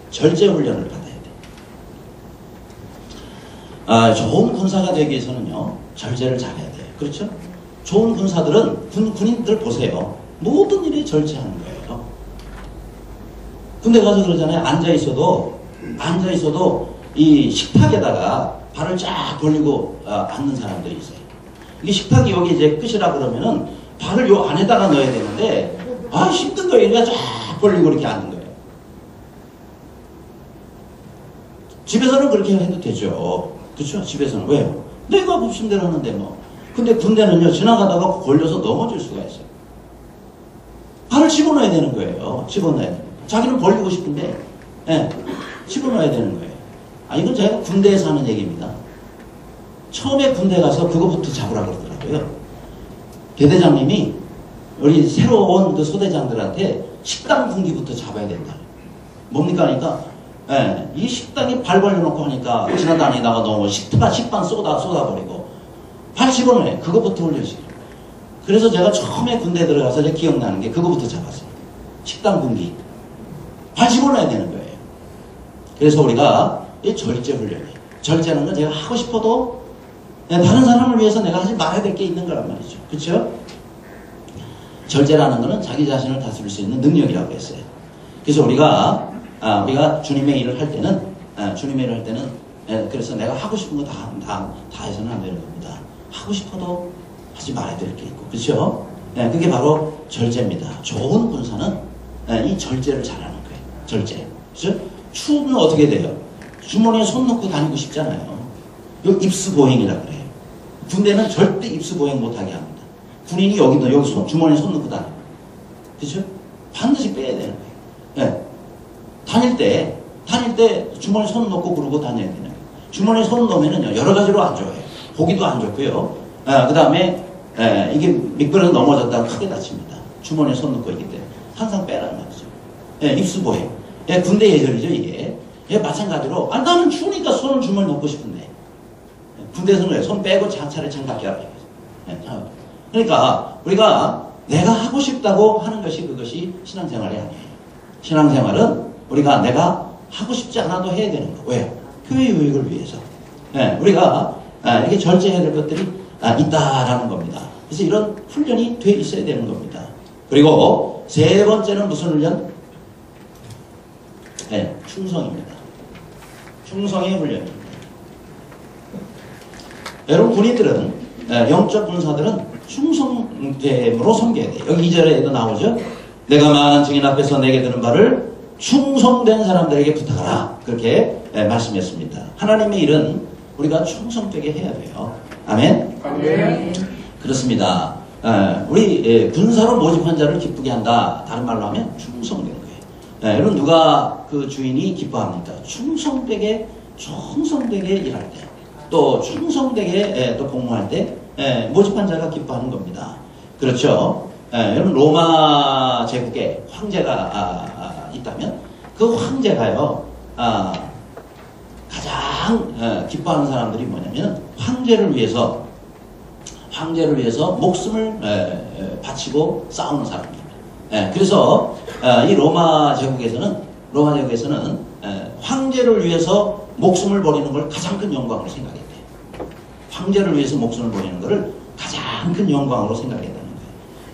Speaker 1: 절제 훈련을 받아야 돼요. 좋은 군사가 되기 위해서는요, 절제를 잘해야 돼요. 그렇죠? 좋은 군사들은 군인들 보세요. 모든 일에 절제하는 거예요. 군대 가서 그러잖아요. 앉아있어도 이 식탁에다가 발을 쫙 벌리고 앉는 사람들이 있어요. 이게 식탁이 여기 이제 끝이라 그러면은 발을 요 안에다가 넣어야 되는데 힘든 거예요. 그러니까 쫙 벌리고 이렇게 앉는 거예요. 집에서는 그렇게 해도 되죠. 그렇죠? 집에서는. 왜요? 내가 부심대로 하는데 뭐. 근데 군대는요, 지나가다가 걸려서 넘어질 수가 있어요. 발을 집어넣어야 되는 거예요. 집어넣어야 돼요. 자기는 벌리고 싶은데, 집어넣어야 되는 거예요. 이건 제가 군대에서 하는 얘기입니다. 처음에 군대 가서 그거부터 잡으라 그러더라고요. 대대장님이 우리 새로 온 그 소대장들한테 식당 분기부터 잡아야 된다. 뭡니까? 하니까, 이 식당에 발 벌려놓고 하니까 지나다니다가 너무 식빵 쏟아버리고 발 집어넣어요. 그거부터 올려주세요. 그래서 제가 처음에 군대 들어가서 제가 기억나는 게 그거부터 잡았어요. 식당 분기. 발 집어넣어야 되는 거예요. 그래서 우리가 이 절제 훈련이에요. 절제하는 건 제가 하고 싶어도 다른 사람을 위해서 내가 하지 말아야 될 게 있는 거란 말이죠. 그렇죠? 절제라는 것은 자기 자신을 다스릴 수 있는 능력이라고 했어요. 그래서 우리가 주님의 일을 할 때는 그래서 내가 하고 싶은 거 다 해서는 안 되는 겁니다. 하고 싶어도 하지 말아야 될 게 있고, 그렇죠? 그게 바로 절제입니다. 좋은 군사는 이 절제를 잘하는 거예요. 절제. 그렇죠? 추우면 어떻게 돼요? 주머니에 손 넣고 다니고 싶잖아요. 이거 입수보행이라 그래요. 군대는 절대 입수보행 못하게 합니다. 군인이 여기 주머니에 손 넣고 다녀요. 그렇죠? 반드시 빼야 되는 거예요. 다닐 때 때 주머니에 손 넣고 그러고 다녀야 되냐. 주머니에 손 넣으면은요, 여러 가지로 안 좋아요. 보기도 안 좋고요. 그 다음에 이게 미끄러져 넘어졌다가 크게 다칩니다. 주머니에 손 넣고 있기 때문에. 항상 빼라는 말이죠. 입수보행. 군대 예절이죠, 이게. 마찬가지로, 나는 추우니까 손을 주머니 넣고 싶은데. 군대에서는 왜? 손 빼고 차라리 장갑 껴라. 그러니까, 우리가 내가 하고 싶다고 하는 것이 그것이 신앙생활이 아니에요. 신앙생활은 우리가 내가 하고 싶지 않아도 해야 되는 거. 왜요? 교회 유익을 위해서. 우리가 이렇게 절제해야 될 것들이 있다라는 겁니다. 그래서 이런 훈련이 돼 있어야 되는 겁니다. 그리고 세 번째는 무슨 훈련? 충성입니다. 충성의 훈련입니다. 여러분 군인들은 영적 군사들은 충성됨으로 섬겨야 돼요. 여기 2절에도 나오죠. 내가 많은 증인 앞에서 내게 드는 바를 충성된 사람들에게 부탁하라. 그렇게 말씀했습니다. 하나님의 일은 우리가 충성되게 해야 돼요. 아멘? 아멘. 그렇습니다. 우리 군사로 모집한 자를 기쁘게 한다. 다른 말로 하면 충성되는 거예요. 여러분 누가 그 주인이 기뻐합니까? 충성되게 일할 때, 또 충성되게 또 공무할 때 모집한 자가 기뻐하는 겁니다. 그렇죠? 여러분 로마 제국에 황제가 있다면 그 황제가요 가장 기뻐하는 사람들이 뭐냐면 황제를 위해서 목숨을 바치고 싸우는 사람입니다. 그래서 이 로마 제국에서는 황제를 위해서 목숨을 버리는 걸 가장 큰 영광으로 생각했대요. 황제를 위해서 목숨을 버리는 것을 가장 큰 영광으로 생각했다는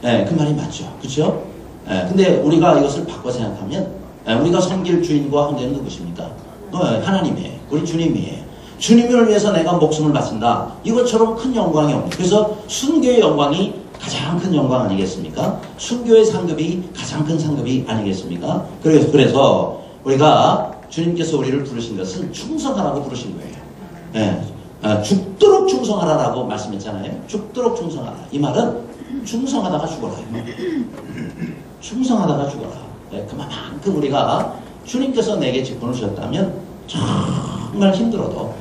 Speaker 1: 거예요. 그 말이 맞죠. 그렇죠? 근데 우리가 이것을 바꿔 생각하면 우리가 섬길 주인과 황제는 누구십니까? 하나님이에요. 우리 주님이에요. 주님을 위해서 내가 목숨을 바친다. 이것처럼 큰 영광이 없는. 그래서 순교의 영광이 가장 큰 영광 아니겠습니까? 순교의 상급이 가장 큰 상급이 아니겠습니까? 그래서 우리가 주님께서 우리를 부르신 것은 충성하라고 부르신 거예요. 죽도록 충성하라라고 말씀했잖아요. 죽도록 충성하라. 이 말은 충성하다가 죽어라. 충성하다가 죽어라. 그만큼 우리가 주님께서 내게 직분을 주셨다면 정말 힘들어도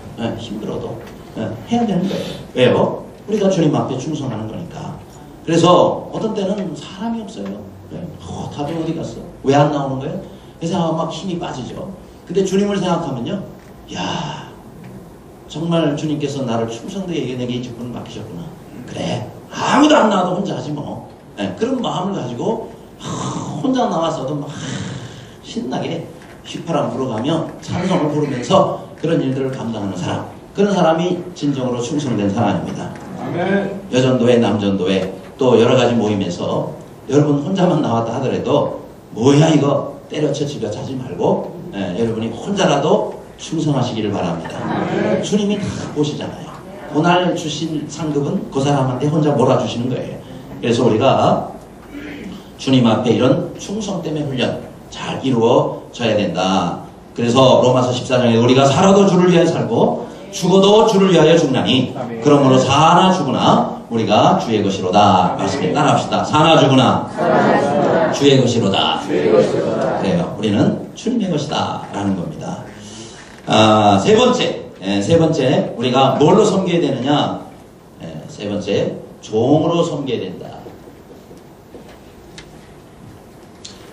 Speaker 1: 해야 되는 거예요. 왜요? 우리가 주님 앞에 충성하는 거니까. 그래서 어떤 때는 사람이 없어요. 다들 어디 갔어? 왜 안 나오는 거예요? 그래서 막 힘이 빠지죠. 근데 주님을 생각하면요, 야, 정말 주님께서 나를 충성되게 내게 직분을 맡기셨구나. 그래, 아무도 안 나와도 혼자 하지 뭐. 그런 마음을 가지고 혼자 나와서도 막 신나게 휘파람 불어가며 찬송을 부르면서 그런 일들을 감당하는 사람, 그런 사람이 진정으로 충성된 사람입니다. 아멘. 여전도회, 남전도회, 또 여러 가지 모임에서 여러분 혼자만 나왔다 하더라도 뭐야 이거 때려쳐 집어쳐 하지 말고 여러분이 혼자라도 충성하시기를 바랍니다. 아멘. 주님이 다 보시잖아요. 그날 주신 상급은 그 사람한테 혼자 몰아주시는 거예요. 그래서 우리가 주님 앞에 이런 충성 때문에 훈련 잘 이루어져야 된다. 그래서 로마서 14장에 우리가 살아도 주를 위하여 살고 죽어도 주를 위하여 죽나니 그러므로 사나 죽으나 우리가 주의 것이로다. 말씀에 따라합시다. 사나 죽으나 주의 것이로다. 그래요. 우리는 주님의 것이다 라는 겁니다. 세 번째 우리가 뭘로 섬겨야 되느냐. 세 번째 종으로 섬겨야 된다.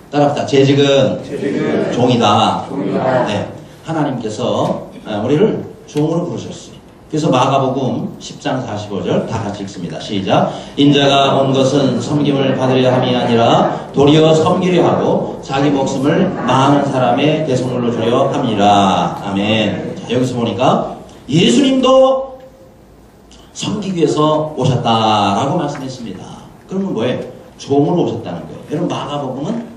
Speaker 1: 따라합시다. 재직은 종이다. 네. 하나님께서 우리를 종으로 부르셨어요. 그래서 마가복음 10장 45절 다 같이 읽습니다. 시작. 인자가 온 것은 섬김을 받으려 함이 아니라 도리어 섬기려 하고 자기 목숨을 많은 사람의 대속물로 주려 함이라. 아멘. 자, 여기서 보니까 예수님도 섬기기 위해서 오셨다라고 말씀했습니다. 그러면 뭐예요? 종으로 오셨다는 거예요. 여러분 마가복음은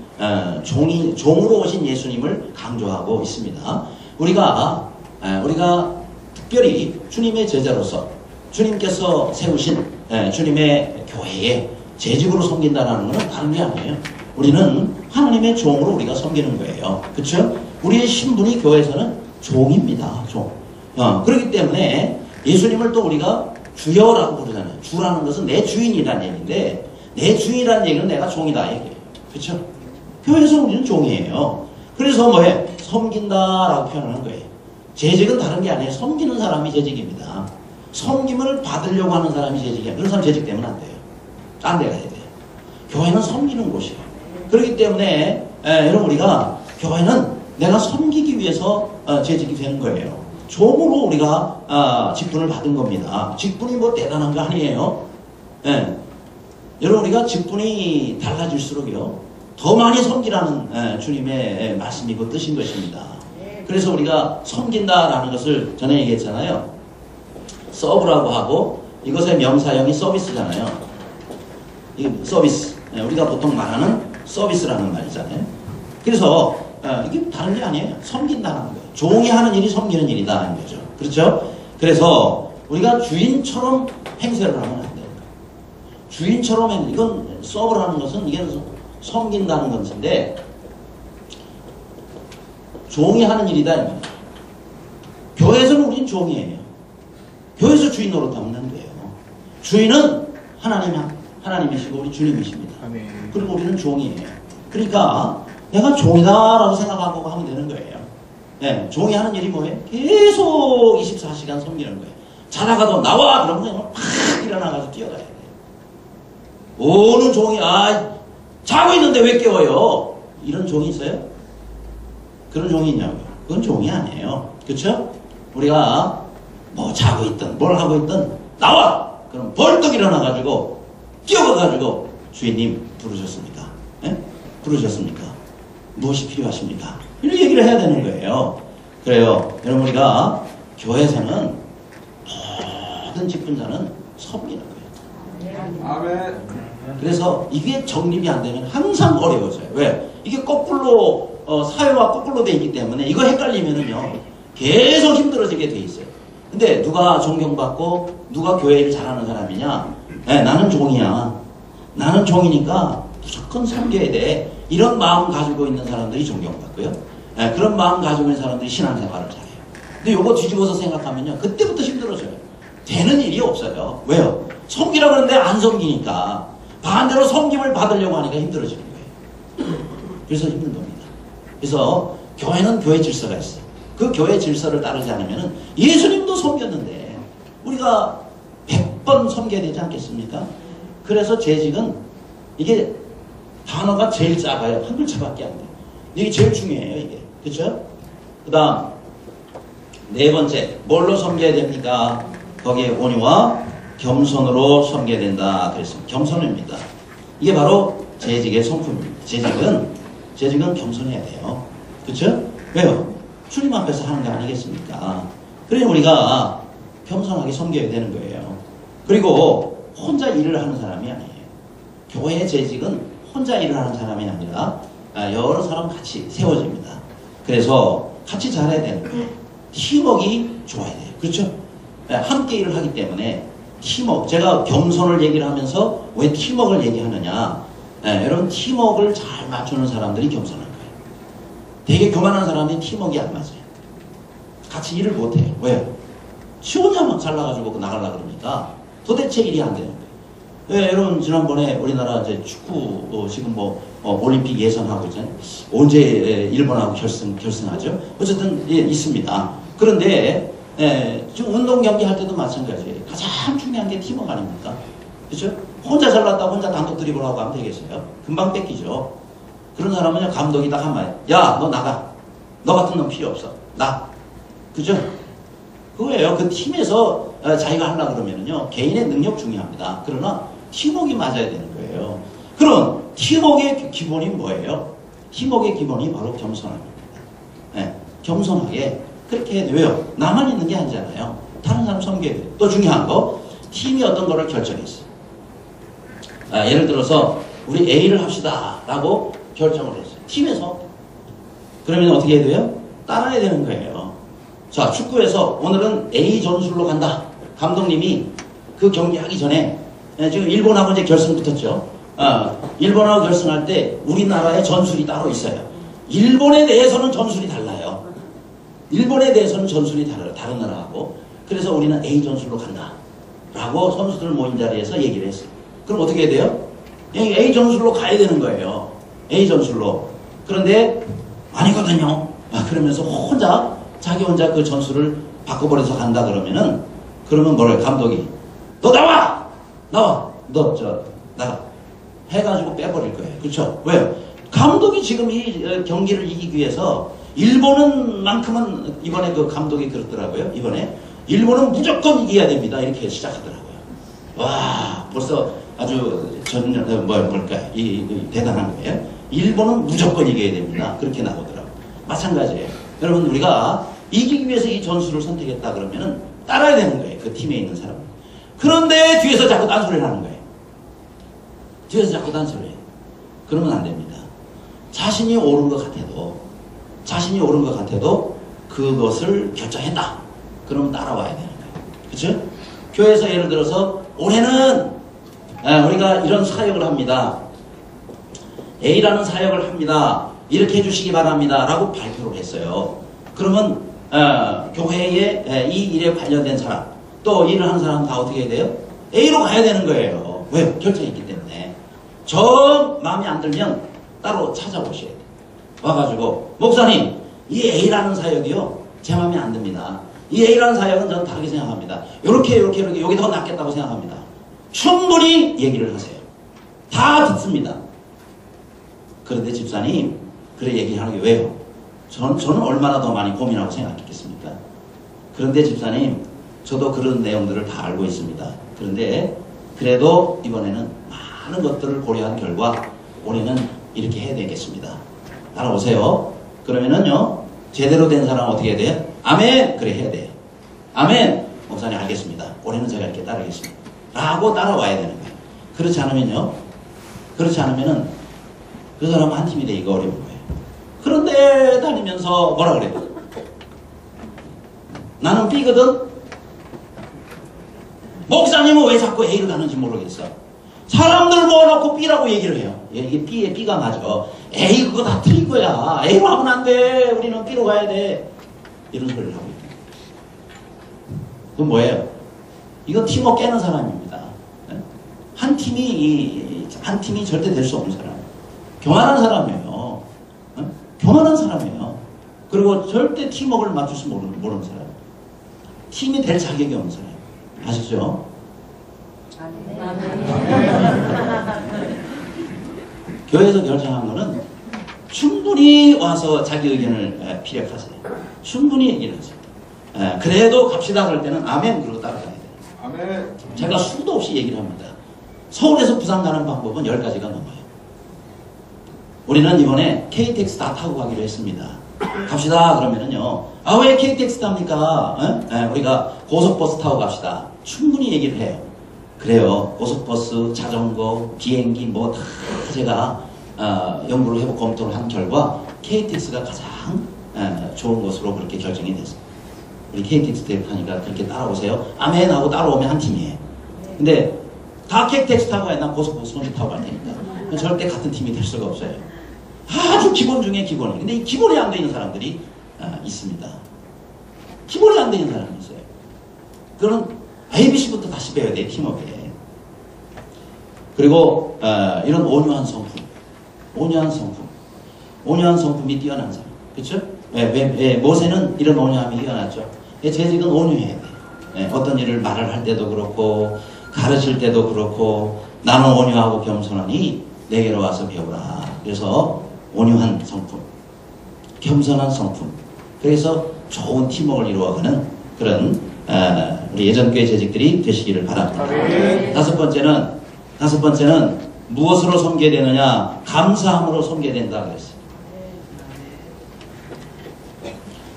Speaker 1: 종으로 오신 예수님을 강조하고 있습니다. 우리가 특별히 주님의 제자로서 주님께서 세우신 주님의 교회에 재직으로 섬긴다는 것은 다른 게 아니에요. 우리는 하나님의 종으로 우리가 섬기는 거예요. 그렇죠? 우리의 신분이 교회에서는 종입니다. 종. 그렇기 때문에 예수님을 또 우리가 주여라고 부르잖아요. 주라는 것은 내 주인이라는 얘기인데 내 주인이라는 얘기는 내가 종이다 얘기예요. 그렇죠? 교회에서 우리는 종이에요. 그래서 뭐해? 섬긴다라고 표현하는 거예요. 재직은 다른 게 아니에요. 섬기는 사람이 재직입니다. 섬김을 받으려고 하는 사람이 재직이에요. 그런 사람 재직되면 안 돼요. 딴 데 가야 돼요. 교회는 섬기는 곳이에요. 그렇기 때문에 여러분 우리가 교회는 내가 섬기기 위해서 재직이 되는 거예요. 종으로 우리가 직분을 받은 겁니다. 직분이 뭐 대단한 거 아니에요. 여러분 우리가 직분이 달라질수록요 더 많이 섬기라는 주님의 말씀이고 뜻인 것입니다. 그래서 우리가 섬긴다라는 것을 전에 얘기했잖아요. 서브라고 하고 이것의 명사형이 서비스잖아요. 이게 서비스. 우리가 보통 말하는 서비스라는 말이잖아요. 그래서 이게 다른 게 아니에요. 섬긴다는 거예요. 종이 하는 일이 섬기는 일이다는 거죠. 그렇죠? 그래서 우리가 주인처럼 행세를 하면 안 돼요. 주인처럼 이건 서브라는 것은 이게 섬긴다는 것인데 종이 하는 일이다 이 말이에요. 교회에서는 우린 종이에요. 교회에서 주인 노릇하면 되는 거예요. 주인은 하나님이시고 우리 주님이십니다. 아멘. 그리고 우리는 종이에요. 그러니까 내가 종이다라고 생각하고 하면 되는 거예요. 네, 종이 하는 일이 뭐예요? 계속 24시간 섬기는 거예요. 자다가도 나와! 그러면 팍 일어나가지고 뛰어가야 돼요. 오는 종이 자고 있는데 왜 깨워요? 이런 종이 있어요? 그런 종이 있냐고요? 그건 종이 아니에요. 그렇죠? 우리가 뭐 자고 있든 뭘 하고 있든 나와! 그럼 벌떡 일어나가지고 뛰어가가지고 주인님 부르셨습니까? 네? 부르셨습니까? 무엇이 필요하십니까? 이런 얘기를 해야 되는 거예요. 그래요. 여러분 우리가 교회에서는 모든 직분자는 섬기는 거예요. 아멘. 그래서 이게 정립이 안 되면 항상 어려워져요. 왜? 이게 거꾸로 사회와 거꾸로 돼 있기 때문에 이거 헷갈리면은요 계속 힘들어지게 돼 있어요. 근데 누가 존경받고 누가 교회 일 잘하는 사람이냐? 네, 나는 종이야. 나는 종이니까 무조건 섬겨야 돼. 이런 마음 가지고 있는 사람들이 존경받고요. 네, 그런 마음 가지고 있는 사람들이 신앙생활을 잘해요. 근데 요거 뒤집어서 생각하면요. 그때부터 힘들어져요. 되는 일이 없어요. 왜요? 섬기라고 그러는데 안 섬기니까. 반대로 섬김을 받으려고 하니까 힘들어지는 거예요. 그래서 힘든 겁니다. 그래서 교회는 교회 질서가 있어요. 그 교회 질서를 따르지 않으면 예수님도 섬겼는데 우리가 100번 섬겨야 되지 않겠습니까? 그래서 재직은 이게 단어가 제일 작아요. 한 글자밖에 안 돼요. 이게 제일 중요해요. 이게. 그렇죠? 그 다음 네 번째 뭘로 섬겨야 됩니까? 거기에 온유와 겸손으로 섬겨야 된다 그랬습니다. 겸손입니다. 이게 바로 재직의 성품입니다. 재직은 겸손해야 돼요. 그렇죠? 왜요? 주님 앞에서 하는 거 아니겠습니까? 그래야 우리가 겸손하게 섬겨야 되는 거예요. 그리고 혼자 일을 하는 사람이 아니에요. 교회의 재직은 혼자 일을 하는 사람이 아니라 여러 사람 같이 세워집니다. 그래서 같이 잘해야 되는 거예요. 팀워크가 좋아야 돼요. 그렇죠? 함께 일을 하기 때문에 팀워크, 제가 겸손을 얘기를 하면서 왜 팀워크를 얘기하느냐? 여러분 팀워크를 잘 맞추는 사람들이 겸손한 거예요. 되게 교만한 사람이 팀워크가 안 맞아요. 같이 일을 못해요. 왜요? 지 혼자만 잘나가지고 나가려고 그러니까 도대체 일이 안 되는 거예요. 여러분 지난번에 우리나라 이제 축구 지금 올림픽 예선하고 있잖아요. 언제 일본하고 결승하죠? 어쨌든 있습니다. 그런데 지금 운동 경기 할 때도 마찬가지예요. 가장 중요한 게 팀워크 아닙니까? 그렇죠? 혼자 잘났다고 혼자 단독 드리블하고 하면 되겠어요? 금방 뺏기죠. 그런 사람은요 감독이 딱 한마디, 야 너 나가. 너 같은 놈 필요 없어. 나. 그죠? 그거예요. 그 팀에서 자기가 하려고 그러면은요 개인의 능력 중요합니다. 그러나 팀워크가 맞아야 되는 거예요. 그럼 팀워크의 기본이 뭐예요? 팀워크의 기본이 바로 겸손합니다. 겸손하게 그렇게 해야 돼요. 왜요? 나만 있는 게 아니잖아요. 다른 사람 섬겨야 돼요. 또 중요한 거 팀이 어떤 거를 결정했어요. 예를 들어서 우리 A를 합시다 라고 결정을 했어요. 팀에서. 그러면 어떻게 해야 돼요? 따라야 되는 거예요. 자, 축구에서 오늘은 A 전술로 간다. 감독님이 그 경기 하기 전에 지금 일본하고 이제 결승 붙었죠. 일본하고 결승할 때 우리나라의 전술이 따로 있어요. 일본에 대해서는 전술이 달라요. 일본에 대해서는 전술이 다른 나라하고. 그래서 우리는 A 전술로 간다 라고 선수들 모인 자리에서 얘기를 했어요. 그럼 어떻게 해야 돼요? A 전술로 가야 되는 거예요. A 전술로. 그런데 아니거든요. 그러면서 자기 혼자 그 전술을 바꿔버려서 간다 그러면 뭐래요? 감독이. 너 나와! 나와! 너 나가. 해가지고 빼버릴 거예요. 그렇죠? 왜요? 감독이 지금 이 경기를 이기기 위해서 일본은만큼은 이번에 그 감독이 그렇더라고요. 이번에 일본은 무조건 이겨야 됩니다. 이렇게 시작하더라고요. 와, 벌써 아주 뭘까? 대단한 거예요. 일본은 무조건 이겨야 됩니다. 그렇게 나오더라고요. 마찬가지예요. 여러분, 우리가 이기기 위해서 이 전술을 선택했다 그러면은 따라야 되는 거예요. 그 팀에 있는 사람은. 그런데 뒤에서 자꾸 딴소리를 하는 거예요. 뒤에서 자꾸 딴소리를 해요. 그러면 안 됩니다. 자신이 옳은 것 같아도 그것을 결정했다. 그러면 따라와야 되는 거예요. 그렇죠? 교회에서 예를 들어서 올해는 우리가 이런 사역을 합니다. A라는 사역을 합니다. 이렇게 해주시기 바랍니다. 라고 발표를 했어요. 그러면 교회에 이 일에 관련된 사람, 또 일을 하는 사람 다 어떻게 해야 돼요? A로 가야 되는 거예요. 왜? 결정이 있기 때문에. 저 마음에 안 들면 따로 찾아오셔야 돼요. 와가지고 목사님, 이 A라는 사역이요, 제 마음에 안 듭니다. 이 A라는 사역은 저는 다르게 생각합니다. 이렇게 여기 더 낫겠다고 생각합니다. 충분히 얘기를 하세요. 다 듣습니다. 그런데 집사님, 그래 얘기하는 게 왜요? 저는 얼마나 더 많이 고민하고 생각했겠습니까? 그런데 집사님, 저도 그런 내용들을 다 알고 있습니다. 그런데 그래도 이번에는 많은 것들을 고려한 결과 올해는 이렇게 해야 되겠습니다. 따라오세요. 그러면은요, 제대로 된 사람 어떻게 해야 돼요? 아멘! 그래 해야 돼요. 아멘! 목사님 알겠습니다. 올해는 제가 이렇게 따르겠습니다. 라고 따라와야 되는 거예요. 그렇지 않으면은 그 사람은 한 팀이 되기가 어려운 거예요. 그런데 다니면서 뭐라 그래요? 나는 B거든? 목사님은 왜 자꾸 A를 가는지 모르겠어. 사람들 모아놓고 B라고 얘기를 해요. 이게 B에 B가 맞아. A 그거 다 틀린 거야. A로 하면 안 돼. 우리는 B로 가야 돼. 이런 소리를 하고 있다. 그건 뭐예요? 이건 팀워크 깨는 사람입니다. 한 팀이 절대 될 수 없는 사람. 교만한 사람이에요. 교만한 사람이에요. 그리고 절대 팀워크를 맞출 수 모르는 사람. 팀이 될 자격이 없는 사람. 아시죠? 교회에서 결정한 거는 충분히 와서 자기 의견을 피력하세요. 충분히 얘기를 하세요. 그래도 갑시다 그럴 때는 아멘 그러고 따라가야 돼요. 아멘. 제가 수도 없이 얘기를 합니다. 서울에서 부산 가는 방법은 10가지가 넘어요. 우리는 이번에 KTX 다 타고 가기로 했습니다. 갑시다 그러면은요, 아 왜 KTX 탑니까? 우리가 고속버스 타고 갑시다. 충분히 얘기를 해요. 그래요. 고속버스, 자전거, 비행기 뭐 다 제가 연구를 해보고 검토를 한 결과 KTX가 가장 좋은 것으로 그렇게 결정이 됐어요. 우리 KTX 대표하니까 그렇게 따라오세요. 아멘 하고 따라오면 한 팀이에요. 근데 다 KTX 타고 가야 나 고속버스 혼자 타고 갈 테니까 절대 같은 팀이 될 수가 없어요. 아주 기본 중에 기본이. 근데 이 기본이 안 되는 사람들이 있습니다. 기본이 안 되는 사람이 있어요. 그런 ABC부터 다시 배워야 돼요. 팀워크에. 그리고 이런 온유한 성품이 뛰어난 사람. 그렇죠? 모세는 이런 온유함이 뛰어났죠. 재직은 온유해야 돼. 어떤 일을 말을 할 때도 그렇고 가르칠 때도 그렇고 나는 온유하고 겸손하니 내게로 와서 배우라. 그래서 온유한 성품, 겸손한 성품. 그래서 좋은 팀워크를 이루어가는 그런 우리 예전교회 재직들이 되시기를 바랍니다. 다섯 번째는 무엇으로 섬겨야 되느냐? 감사함으로 섬겨야 된다 그랬어요.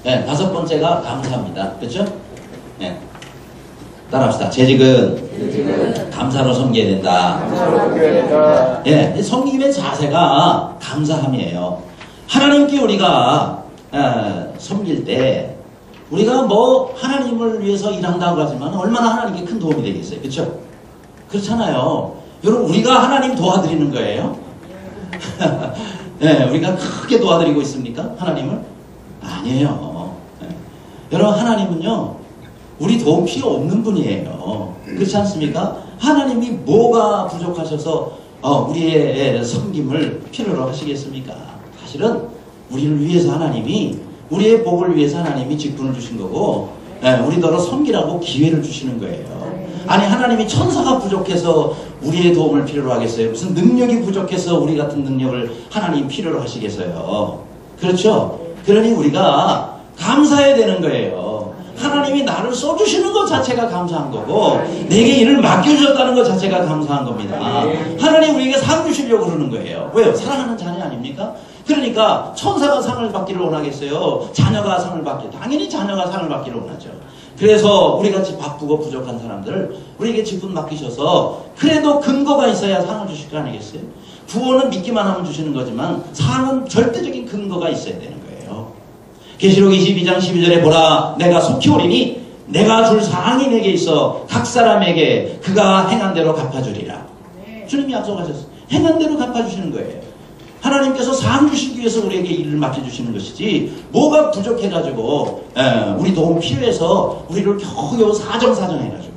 Speaker 1: 네, 다섯 번째가 감사합니다. 그렇죠? 네. 따라합시다. 재직은 감사로 섬겨야 된다. 예, 섬김의 자세가 감사함이에요. 하나님께 우리가 섬길 때 우리가 뭐 하나님을 위해서 일한다고 하지만 얼마나 하나님께 큰 도움이 되겠어요. 그렇죠? 그렇잖아요. 여러분 우리가 하나님 도와드리는 거예요? 네, 우리가 크게 도와드리고 있습니까? 하나님을? 아니에요. 네. 여러분 하나님은요 우리 도움 필요 없는 분이에요. 그렇지 않습니까? 하나님이 뭐가 부족하셔서 우리의 섬김을 필요로 하시겠습니까? 사실은 우리를 위해서 하나님이 우리의 복을 위해서 하나님이 직분을 주신 거고, 우리더러 섬기라고 기회를 주시는 거예요. 아니, 하나님이 천사가 부족해서 우리의 도움을 필요로 하겠어요? 무슨 능력이 부족해서 우리 같은 능력을 하나님 필요로 하시겠어요? 그렇죠? 그러니 우리가 감사해야 되는 거예요. 하나님이 나를 써주시는 것 자체가 감사한 거고, 내게 일을 맡겨주셨다는 것 자체가 감사한 겁니다. 하나님 우리에게 상 주시려고 그러는 거예요. 왜요? 사랑하는 자녀 아닙니까? 그러니까 천사가 상을 받기를 원하겠어요? 자녀가 상을 받기, 당연히 자녀가 상을 받기를 원하죠. 그래서 우리같이 바쁘고 부족한 사람들 우리에게 직분 맡기셔서 그래도 근거가 있어야 상을 주실 거 아니겠어요? 구원은 믿기만 하면 주시는 거지만 상은 절대적인 근거가 있어야 되는 거예요. 계시록 22장 12절에 보라, 내가 속히 오리니 내가 줄 상이 내게 있어 각 사람에게 그가 행한 대로 갚아주리라. 주님이 약속하셨어요. 행한 대로 갚아주시는 거예요. 하나님께서 상 주시기 위해서 우리에게 일을 맡겨주시는 것이지, 뭐가 부족해가지고 우리 도움 필요해서 우리를 겨우겨우 사정사정해가지고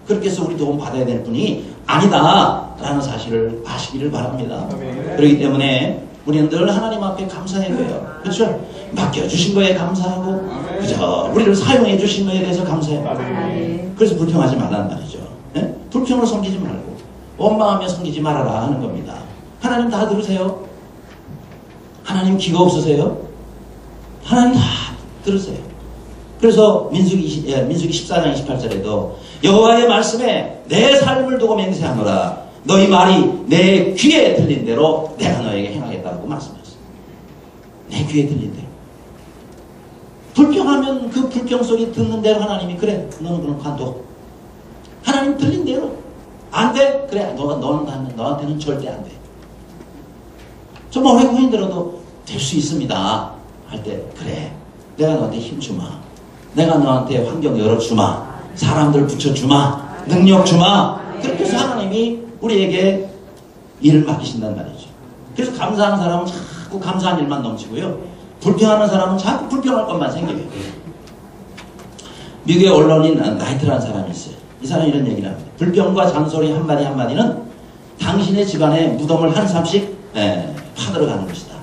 Speaker 1: 그렇게 해서 우리 도움 받아야 될 분이 아니다라는 사실을 아시기를 바랍니다. 그렇기 때문에 우리는 늘 하나님 앞에 감사해야 돼요. 그렇죠? 맡겨주신 거에 감사하고 그죠? 우리를 사용해 주신 거에 대해서 감사해요. 그래서 불평하지 말라는 말이죠. 네? 불평으로 섬기지 말고 원망하며 섬기지 말아라 하는 겁니다. 하나님 다 들으세요? 하나님 귀가 없으세요? 하나님 다 들으세요. 그래서 민수기 14장 28절에도 여호와의 말씀에 내 삶을 두고 맹세하노라. 너희 말이 내 귀에 들린 대로 내가 너에게 행하겠다고 말씀하셨어요. 내 귀에 들린 대로. 불평하면 그 불평 속에 듣는 대로 하나님이 그래, 너는 그럼 관둬. 하나님 들린 대로. 안 돼? 그래, 너한테는 절대 안 돼. 정말 외국인 들어도 될 수 있습니다 할 때, 그래, 내가 너한테 힘 주마, 내가 너한테 환경 열어주마, 사람들 붙여주마, 능력 주마. 그렇게 해서 하나님이 우리에게 일을 맡기신단 말이죠. 그래서 감사한 사람은 자꾸 감사한 일만 넘치고요, 불평하는 사람은 자꾸 불평할 것만 생겨요. 미국의 언론인 나이트라는 사람이 있어요. 이 사람이 이런 얘기를 합니다. 불평과 잔소리 한마디 한마디는 당신의 집안의 무덤을 한 삽씩 파들어가는 것이다.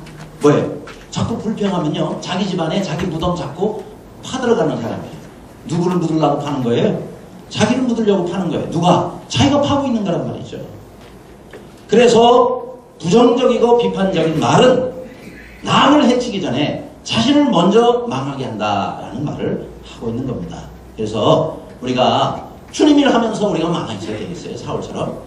Speaker 1: 뭐예요? 자꾸 불평하면요, 자기 집안에 자기 무덤 자꾸 파들어가는 사람이에요. 누구를 묻으려고 파는 거예요? 자기를 묻으려고 파는 거예요. 누가? 자기가 파고 있는 거란 말이죠. 그래서 부정적이고 비판적인 말은 남을 해치기 전에 자신을 먼저 망하게 한다라는 말을 하고 있는 겁니다. 그래서 우리가 주님 일 하면서 우리가 망해져야 되겠어요. 사울처럼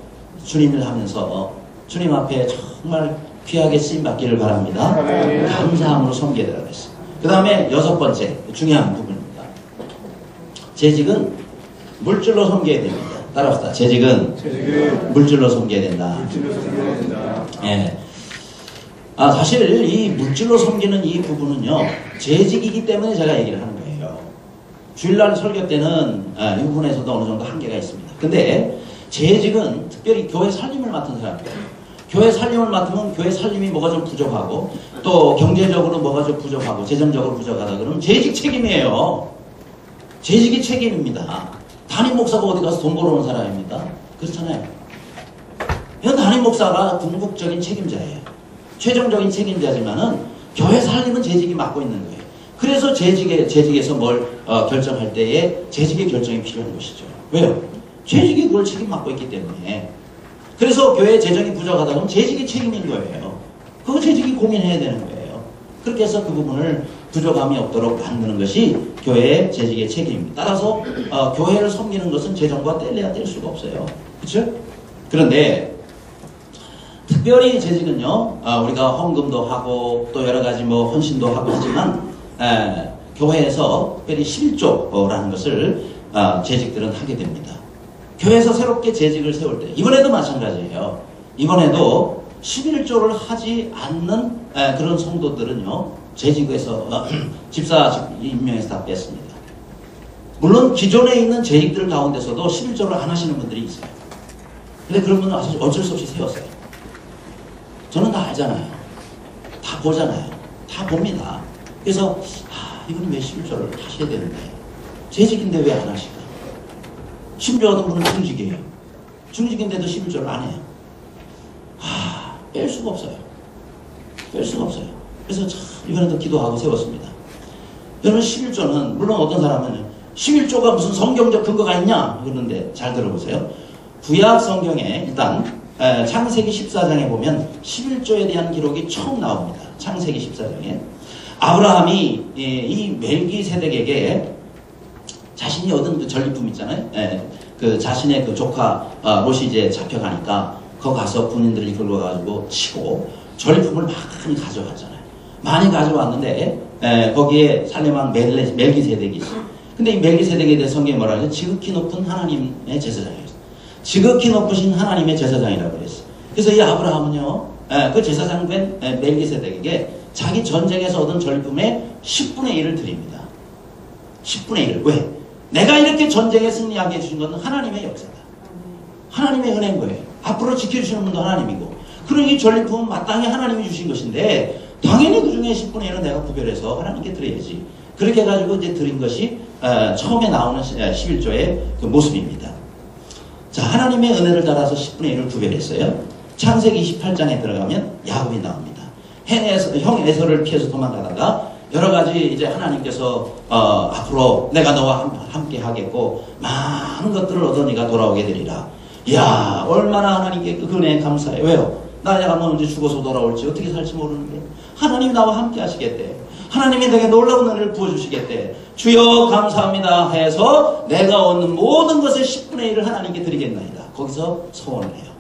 Speaker 1: 주님 일 하면서 주님 앞에 정말 귀하게 쓰임받기를 바랍니다. 감사함으로 섬겨야 되겠습니다. 그 다음에 6번째 중요한 부분입니다. 재직은 물질로 섬겨야 됩니다. 따라합시다. 재직은 물질로 섬겨야 된다. 예. 사실 이 물질로 섬기는 이 부분은요, 재직이기 때문에 제가 얘기를 하는 거예요. 주일날 설교 때는 이 부분에서도 어느 정도 한계가 있습니다. 근데 재직은 특별히 교회 살림을 맡은 사람들, 교회 살림을 맡으면 교회 살림이 뭐가 좀 부족하고 또 경제적으로 뭐가 좀 부족하고 재정적으로 부족하다 그러면 재직 책임이에요. 재직이 책임입니다. 담임 목사가 어디 가서 돈 벌어오는 사람입니다. 그렇잖아요. 이건 담임 목사가 궁극적인 책임자예요. 최종적인 책임자지만은 교회 살림은 재직이 맡고 있는 거예요. 그래서 재직에서 뭘 결정할 때에 재직의 결정이 필요한 것이죠. 왜요? 재직이 그걸 책임 맡고 있기 때문에. 그래서 교회 재정이 부족하다 그러면 재직이 책임인 거예요. 그거 재직이 고민해야 되는 거예요. 그렇게 해서 그 부분을 부족함이 없도록 만드는 것이 교회의 재직의 책임입니다. 따라서 교회를 섬기는 것은 재정과 뗄래야 뗄 수가 없어요. 그렇죠? 그런데 특별히 재직은요, 우리가 헌금도 하고 또 여러 가지 뭐 헌신도 하고 하지만 교회에서 특별히 11조라는 것을 재직들은 하게 됩니다. 교회에서 새롭게 재직을 세울 때, 이번에도 마찬가지예요. 이번에도 11조를 하지 않는 그런 성도들은요, 재직에서 집사 임명해서 다 뺐습니다. 물론 기존에 있는 재직들 가운데서도 11조를 안 하시는 분들이 있어요. 근데 그런 분은 어쩔 수 없이 세웠어요. 저는 다 알잖아요. 다 보잖아요. 다 봅니다. 그래서 이분이 왜 11조를 하셔야 되는데, 재직인데 왜 안 하실까? 심지어 어떤 분은 중직이에요. 중직인데도 11조를 안 해요. 뺄 수가 없어요. 뺄 수가 없어요. 그래서 참 이번에도 기도하고 세웠습니다. 여러분 11조는 물론 어떤 사람은 11조가 무슨 성경적 근거가 있냐 그러는데 잘 들어보세요. 구약 성경에 일단 창세기 14장에 보면 11조에 대한 기록이 처음 나옵니다. 창세기 14장에 아브라함이 이 멜기세덱에게 자신이 얻은 그 전리품 있잖아요. 그 자신의 그 조카 롯이 이제 잡혀가니까 거기 가서 군인들이 긁어가지고 치고 전리품을 많이 가져가잖아요. 많이 가져왔는데 거기에 살렘왕 멜기세덱이 있어요. 근데 이 멜기세덱에 대해 성경이 뭐라 하죠? 지극히 높은 하나님의 제사장이었어요. 지극히 높으신 하나님의 제사장이라고 그랬어요. 그래서 이 아브라함은요, 그 제사장된 멜기세덱에게 자기 전쟁에서 얻은 전리품의 10분의 1을 드립니다. 10분의 1을. 왜? 내가 이렇게 전쟁에 승리하게 해주신 것은 하나님의 역사다. 하나님의 은혜인 거예요. 앞으로 지켜주시는 분도 하나님이고. 그리고 이 전리품은 마땅히 하나님이 주신 것인데 당연히 그 중에 10분의 1은 내가 구별해서 하나님께 드려야지. 그렇게 해가지고 이제 드린 것이 처음에 나오는 11조의 그 모습입니다. 자, 하나님의 은혜를 따라서 10분의 1을 구별했어요. 창세기 28장에 들어가면 야곱이 나옵니다. 형 에서를 피해서 도망가다가 여러 가지 이제 하나님께서 앞으로 내가 너와 함께 하겠고 많은 것들을 얻으니까 돌아오게 되리라. 이야, 얼마나 하나님께 그 은혜에 감사해. 왜요? 나야가 언제 죽어서 돌아올지 어떻게 살지 모르는데 하나님이 나와 함께 하시겠대. 하나님이 내게 놀라운 은혜를 부어주시겠대. 주여 감사합니다 해서 내가 얻는 모든 것의 10분의 1을 하나님께 드리겠나이다. 거기서 소원을 해요.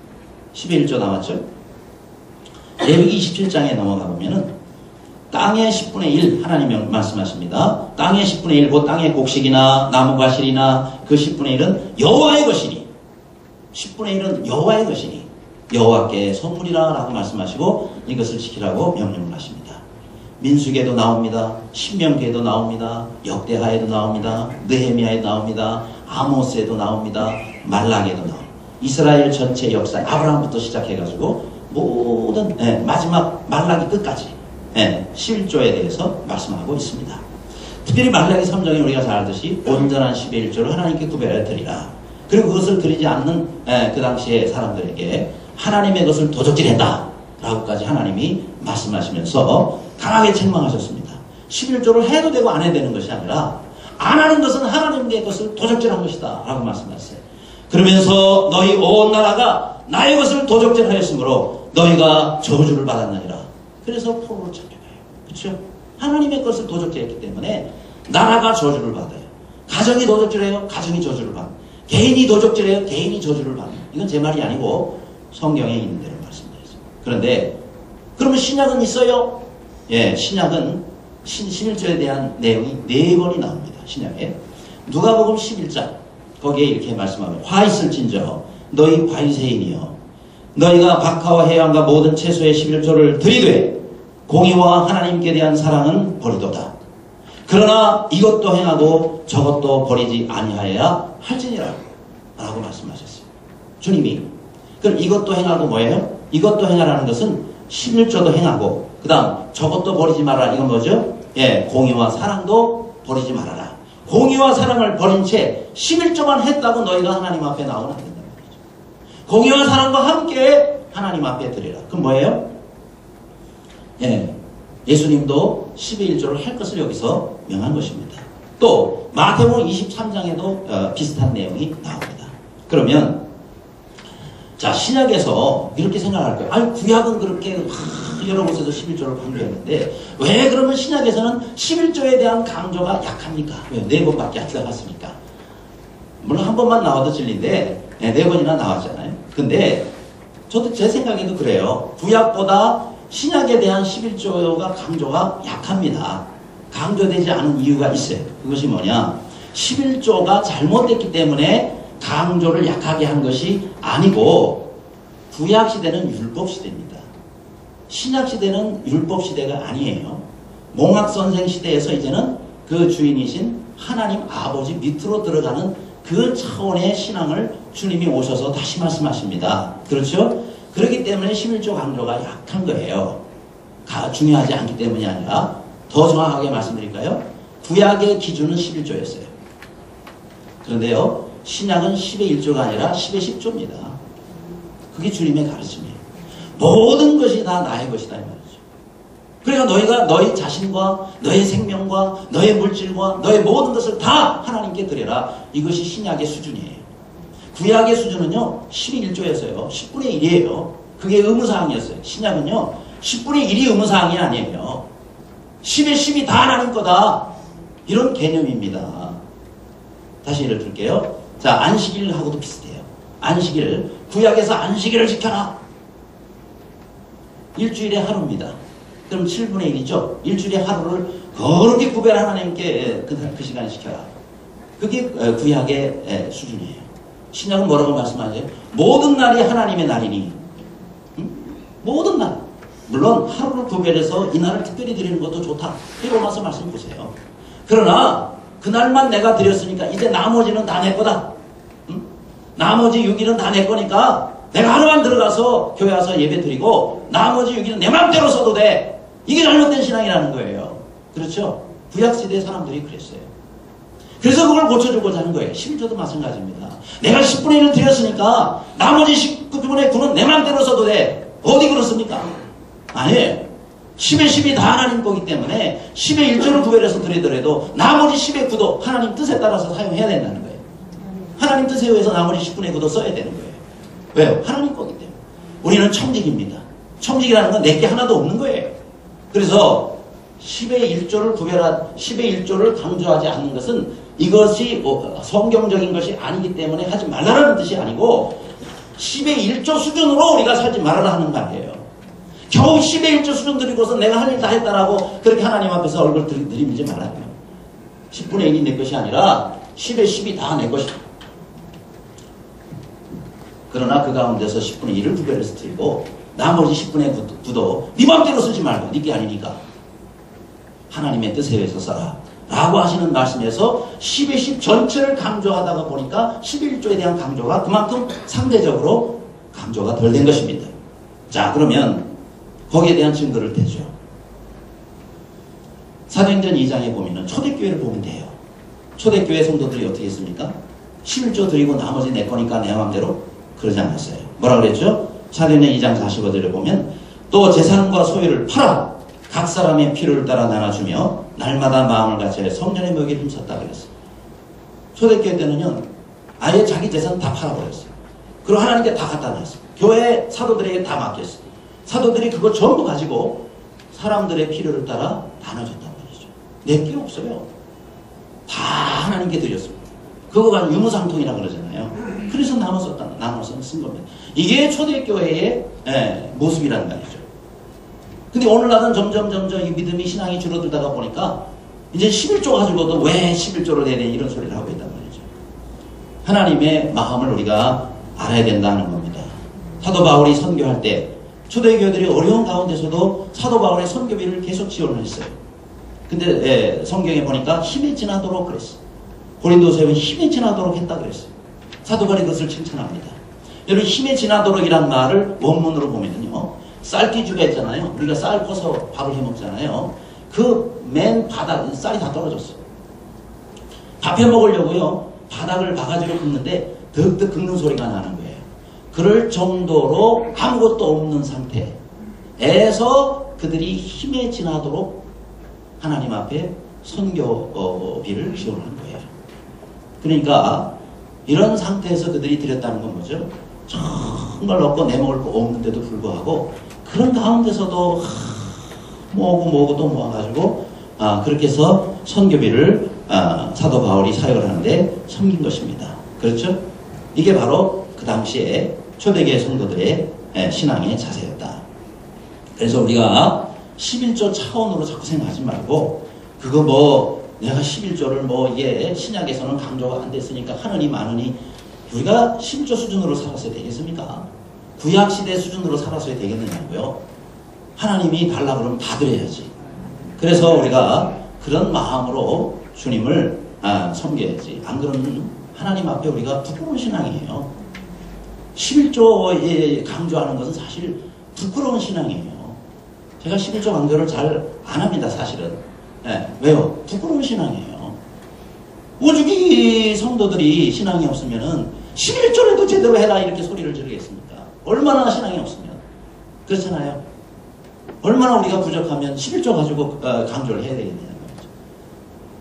Speaker 1: 11조 나왔죠? 레위기 27장에 넘어가 보면은 땅의 10분의 1 하나님이 말씀하십니다. 땅의 10분의 1 곧 땅의 곡식이나 나무과실이나 그 10분의 1은 여호와의 것이니 10분의 1은 여호와의 것이니 여호와께 선물이라 라고 말씀하시고 이것을 지키라고 명령을 하십니다. 민수기에도 나옵니다. 신명기에도 나옵니다. 역대하에도 나옵니다. 느헤미야에도 나옵니다. 아모스에도 나옵니다. 말라기에도 나옵니다. 이스라엘 전체 역사 아브라함부터 시작해가지고 모든 마지막 말라기 끝까지 11조에 대해서 말씀하고 있습니다. 특별히 말라기 3장에 우리가 잘 알듯이 온전한 11조를 하나님께 구별해 드리라. 그리고 그것을 드리지 않는 그 당시의 사람들에게 하나님의 것을 도적질했다 라고까지 하나님이 말씀하시면서 강하게 책망하셨습니다. 11조를 해도 되고 안 해도 되는 것이 아니라 안 하는 것은 하나님의 것을 도적질한 것이다 라고 말씀하셨어요. 그러면서 너희 온 나라가 나의 것을 도적질하였으므로 너희가 저주를 받았느니라. 그래서 포로로 잡혀가요. 그렇죠? 하나님의 것을 도적질했기 때문에 나라가 저주를 받아요. 가정이 도적질해요. 가정이 저주를 받아요. 개인이 도적질해요. 개인이 저주를 받아요. 이건 제 말이 아니고 성경에 있는 대로 말씀드렸습니다. 그런데 그러면 신약은 있어요? 예, 신약은 11조에 대한 내용이 4번이 나옵니다. 신약에. 누가복음 11장 거기에 이렇게 말씀하면 화 있을진저 너희 바리새인이여 너희가 박하와 해양과 모든 채소의 11조를 드리되 공의와 하나님께 대한 사랑은 버리도다. 그러나 이것도 행하고 저것도 버리지 아니하여야 할지니라 라고 말씀하셨어요. 주님이. 그럼 이것도 행하고 뭐예요? 이것도 행하라는 것은 11조도 행하고 그 다음 저것도 버리지 말아라. 이건 뭐죠? 예, 공의와 사랑도 버리지 말아라. 공의와 사랑을 버린 채 11조만 했다고 너희가 하나님 앞에 나오면 안 된다는 거죠. 공의와 사랑과 함께 하나님 앞에 드리라. 그럼 뭐예요? 예, 예수님도 11조를 할 것을 여기서 명한 것입니다. 또 마태복음 23장에도 비슷한 내용이 나옵니다. 그러면 자, 신약에서 이렇게 생각할 거예요. 아니, 구약은 그렇게 여러 곳에서 11조를 강조했는데 왜 그러면 신약에서는 11조에 대한 강조가 약합니까? 왜? 4번밖에 안 나왔습니까? 물론 한 번만 나와도 진리인데 4번이나 나왔잖아요. 근데 저도 제 생각에도 그래요. 구약보다 신약에 대한 11조가 강조가 약합니다. 강조되지 않은 이유가 있어요. 그것이 뭐냐? 11조가 잘못됐기 때문에 강조를 약하게 한 것이 아니고 구약시대는 율법시대입니다. 신약시대는 율법시대가 아니에요. 몽학선생 시대에서 이제는 그 주인이신 하나님 아버지 밑으로 들어가는 그 차원의 신앙을 주님이 오셔서 다시 말씀하십니다. 그렇죠? 그렇기 때문에 11조 강조가 약한 거예요. 중요하지 않기 때문이 아니라 더 정확하게 말씀드릴까요? 구약의 기준은 11조였어요. 그런데요, 신약은 10의 1조가 아니라 10의 10조입니다. 그게 주님의 가르침이에요. 모든 것이 다 나의 것이다 이 말이죠. 그러니까 너희가 너희 자신과 너희 생명과 너희 물질과 너희 모든 것을 다 하나님께 드려라. 이것이 신약의 수준이에요. 구약의 수준은요 11조였어요. 10분의 1이에요. 그게 의무사항이었어요. 신약은요 10분의 1이 의무사항이 아니에요. 10의 10이 다 하나님 거다. 이런 개념입니다. 다시 예를 들게요. 자, 안식일하고도 비슷해요. 안식일, 구약에서 안식일을 지켜라. 일주일에 하루입니다. 그럼 7분의 1이죠. 일주일에 하루를 거룩히 구별 하나님께 그 시간 지켜라. 그게 구약의 수준이에요. 신약은 뭐라고 말씀하세요? 모든 날이 하나님의 날이니. 모든 날. 물론 하루를 구별해서 이날을 특별히 드리는 것도 좋다. 로마서 말씀 보세요. 그러나 그날만 내가 드렸으니까 이제 나머지는 다 내 거다. 나머지 6일은 다 내 거니까 내가 하루만 들어가서 교회 와서 예배 드리고 나머지 6일은 내 마음대로 써도 돼. 이게 잘못된 신앙이라는 거예요. 그렇죠? 구약시대의 사람들이 그랬어요. 그래서 그걸 고쳐주고자 하는 거예요. 11조도 마찬가지입니다. 내가 10분의 1을 드렸으니까 나머지 19분의 9는 내 마음대로 써도 돼. 어디 그렇습니까? 아니에요. 10의 10이 다 하나님 거기 때문에 10의 1조를 구별해서 드리더라도 나머지 10의 9도 하나님 뜻에 따라서 사용해야 된다는 거예요. 하나님 뜻에 의해서 나머지 10분의 9도 써야 되는 거예요. 왜요? 하나님 거기 때문에. 우리는 청직입니다. 청직이라는 건 내게 하나도 없는 거예요. 그래서 10의 1조를 10의 1조를 강조하지 않는 것은 이것이 성경적인 것이 아니기 때문에 하지 말라는 뜻이 아니고 10의 1조 수준으로 우리가 살지 말아라 하는 말이에요. 겨우 10의 1조 수준 드리고서 내가 할 일 다 했다라고 그렇게 하나님 앞에서 얼굴 들이밀지 말아요. 10분의 1이 내 것이 아니라 10의 10이 다 내 것이다. 그러나 그 가운데서 10분의 1을 구별해서 드리고 나머지 10분의 9도 네 맘대로 쓰지 말고 네 게 아니니까 하나님의 뜻에 의해서 써라 라고 하시는 말씀에서 10의 10 전체를 강조하다가 보니까 11조에 대한 강조가 그만큼 상대적으로 강조가 덜 된 것입니다. 자, 그러면 거기에 대한 증거를 대죠. 사도행전 2장에 보면은 초대교회를 보면 돼요. 초대교회 성도들이 어떻게 했습니까? 11조 드리고 나머지 내 거니까 내 마음대로 그러지 않았어요. 뭐라 그랬죠? 사도행전 2장 45절에 보면 또 재산과 소유를 팔아 각 사람의 필요를 따라 나눠주며 날마다 마음을 같이 성전의 먹이를 힘썼다 그랬어요. 초대교회 때는요 아예 자기 재산 다 팔아버렸어요. 그리고 하나님께 다 갖다 놨어요. 교회 사도들에게 다 맡겼어요. 사도들이 그거 전부 가지고 사람들의 필요를 따라 나눠줬단 말이죠. 내게 없어요. 다 하나님께 드렸습니다. 그거 가지고 유무상통이라고 그러잖아요. 그래서 나눠서 쓴 겁니다. 이게 초대교회의 모습이란 말이죠. 근데 오늘날은 점점 이 믿음이 신앙이 줄어들다가 보니까 이제 11조 가지고도 왜 11조를 내야 되냐 이런 소리를 하고 있단 말이죠. 하나님의 마음을 우리가 알아야 된다는 겁니다. 사도 바울이 선교할 때 초대교회들이 어려운 가운데서도 사도 바울의 선교비를 계속 지원을 했어요. 근데 성경에 보니까 힘에 지나도록 그랬어요. 고린도서에 힘에 지나도록 했다 그랬어요. 사도 바울이 그것을 칭찬합니다. 여러분 힘에 지나도록이란 말을 원문으로 보면요. 쌀기주가 있잖아요. 우리가 쌀 퍼서 밥을 해먹잖아요. 그 맨 바닥 쌀이 다 떨어졌어요. 밥 해먹으려고요. 바닥을 바가지로 긁는데 득득 긁는 소리가 나는 거예요. 그럴 정도로 아무것도 없는 상태에서 그들이 힘에 지나도록 하나님 앞에 선교비를 지원한 거예요. 그러니까 이런 상태에서 그들이 드렸다는 건 뭐죠? 정말 없고 내먹을 거 없는데도 불구하고 그런 가운데서도 뭐고 또 모아가지고 그렇게 해서 선교비를 사도 바울이 사역을 하는데 섬긴 것입니다. 그렇죠? 이게 바로 그 당시에 초대교회 성도들의 신앙의 자세였다. 그래서 우리가 11조 차원으로 자꾸 생각하지 말고 그거 내가 11조를 이게 신약에서는 강조가 안 됐으니까 하느니 마느니 우리가 11조 수준으로 살았어야 되겠습니까? 구약시대 수준으로 살았어야 되겠느냐고요. 하나님이 달라 그러면 다 드려야지. 그래서 우리가 그런 마음으로 주님을 섬겨야지. 안 그러면 하나님 앞에 우리가 부끄러운 신앙이에요. 11조에 강조하는 것은 사실 부끄러운 신앙이에요. 제가 11조 강조를 잘 안 합니다, 사실은. 왜요? 부끄러운 신앙이에요. 오죽이 성도들이 신앙이 없으면은 11조라도 제대로 해라 이렇게 소리를 지르겠습니까? 얼마나 신앙이 없으면. 그렇잖아요. 얼마나 우리가 부족하면 11조 가지고 강조를 해야 되겠느냐 말이죠.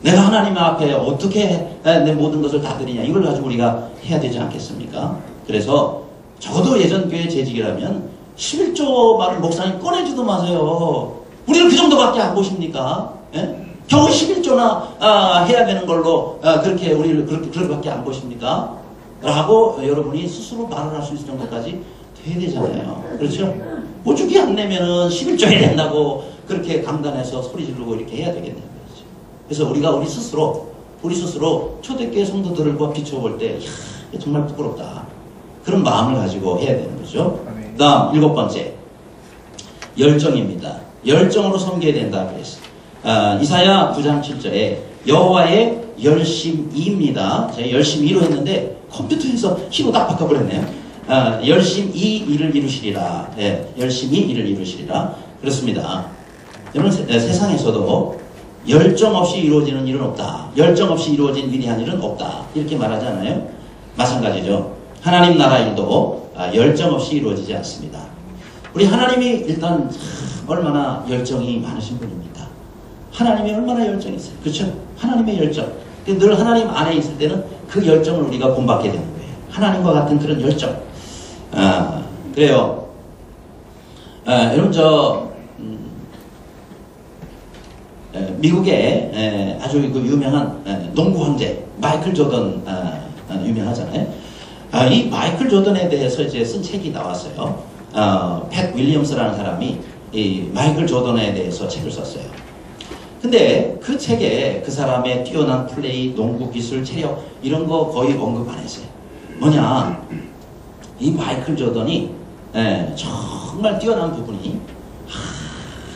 Speaker 1: 내가 하나님 앞에 어떻게 내 모든 것을 다 드리냐, 이걸 가지고 우리가 해야 되지 않겠습니까? 그래서 적어도 예전 교회 재직이라면 11조 말을 목사님 꺼내지도 마세요. 우리를 그 정도밖에 안 보십니까? 예? 겨우 11조나 해야 되는 걸로 그렇게 우리를 그렇게밖에 안 보십니까? 라고 여러분이 스스로 말을 할 수 있을 정도까지 돼야 되잖아요. 그렇죠? 오죽이 안 내면은 11조 해야 된다고 그렇게 강단해서 소리 지르고 이렇게 해야 되겠네요. 그렇죠? 그래서 우리가 우리 스스로 초대교회 성도들과 비춰볼 때 정말 부끄럽다, 그런 마음을 가지고 해야 되는 거죠. 그 다음 7번째, 열정입니다. 열정으로 섬겨야 된다 그랬어요. 이사야 9장 7절에 여호와의 열심이입니다. 제가 열심히로 했는데 컴퓨터에서 히로 딱 바꿔버렸네요. 열심히 일을 이루시리라. 네, 열심히 일을 이루시리라. 그렇습니다. 여러분, 세상에서도 열정 없이 이루어지는 일은 없다. 열정 없이 이루어진 위대한 일은 없다. 이렇게 말하잖아요. 마찬가지죠. 하나님 나라 일도 열정 없이 이루어지지 않습니다. 우리 하나님이 일단 얼마나 열정이 많으신 분입니다. 하나님이 얼마나 열정이 있어요. 그렇죠? 하나님의 열정. 늘 하나님 안에 있을 때는 그 열정을 우리가 본받게 되는 거예요. 하나님과 같은 그런 열정. 그래요. 여러분, 미국의 아주 그 유명한 농구 황제 마이클 조던 유명하잖아요. 이 마이클 조던에 대해서 이제 쓴 책이 나왔어요. 팻 윌리엄스라는 사람이 이 마이클 조던에 대해서 책을 썼어요. 근데 그 책에 그 사람의 뛰어난 플레이, 농구 기술, 체력 이런 거 거의 언급 안 했어요. 뭐냐, 이 마이클 조던이 정말 뛰어난 부분이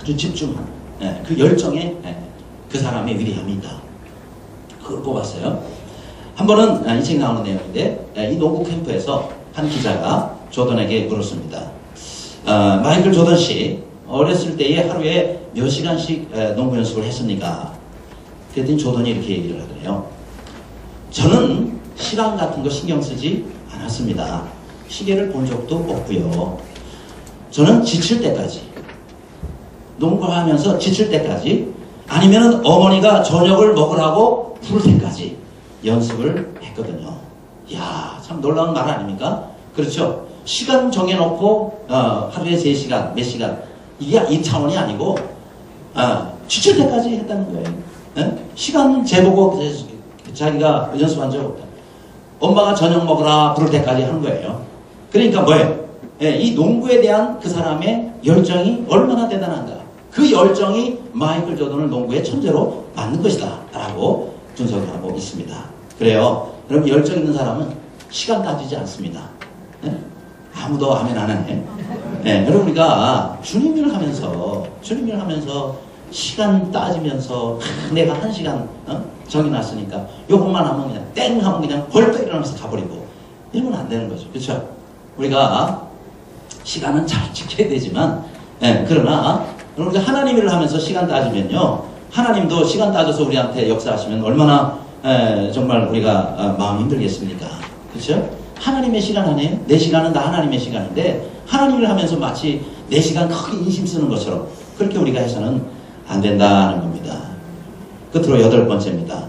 Speaker 1: 아주 집중한 그 열정에 그 사람의 위대함이 있다. 그걸 뽑았어요. 한 번은 이 책 나오는 내용인데, 이 농구 캠프에서 한 기자가 조던에게 물었습니다. 마이클 조던 씨, 어렸을 때에 하루에 몇 시간씩 농구 연습을 했습니까? 그랬더니 조던이 이렇게 얘기를 하더래요. 저는 시간 같은 거 신경 쓰지 않았습니다. 시계를 본 적도 없고요. 저는 지칠 때까지, 농구하면서 지칠 때까지, 아니면 어머니가 저녁을 먹으라고 부를 때까지 연습을 했거든요. 이야, 참 놀라운 말 아닙니까? 그렇죠? 시간 정해놓고 하루에 3시간, 몇 시간, 이게 이 차원이 아니고 지칠 때까지 했다는 거예요. 시간 재보고 자기가 연습한 적 없다. 엄마가 저녁 먹으라 부를 때까지 하는 거예요. 그러니까 뭐예요? 이 농구에 대한 그 사람의 열정이 얼마나 대단한가. 그 열정이 마이클 조던을 농구의 천재로 만든 것이다 라고 분석을 하고 있습니다. 그래요. 여러분, 열정 있는 사람은 시간 따지지 않습니다. 아무도 아멘 안 하네. 여러분, 우리가 주님을 하면서 시간 따지면서 내가 1시간 정해놨으니까 요것만 하면 그냥 땡 하면 그냥 벌떡 일어나서 가버리고 이러면 안 되는 거죠. 그렇죠? 우리가 시간은 잘 지켜야 되지만 그러나 우리가 하나님 일을 하면서 시간 따지면요, 하나님도 시간 따져서 우리한테 역사하시면 얼마나 정말 우리가 마음이 힘들겠습니까? 그렇죠? 하나님의 시간 아니에요? 내 시간은 다 하나님의 시간인데 하나님을 하면서 마치 내 시간 크게 인심 쓰는 것처럼 그렇게 우리가 해서는 안 된다는 겁니다. 끝으로 8번째입니다.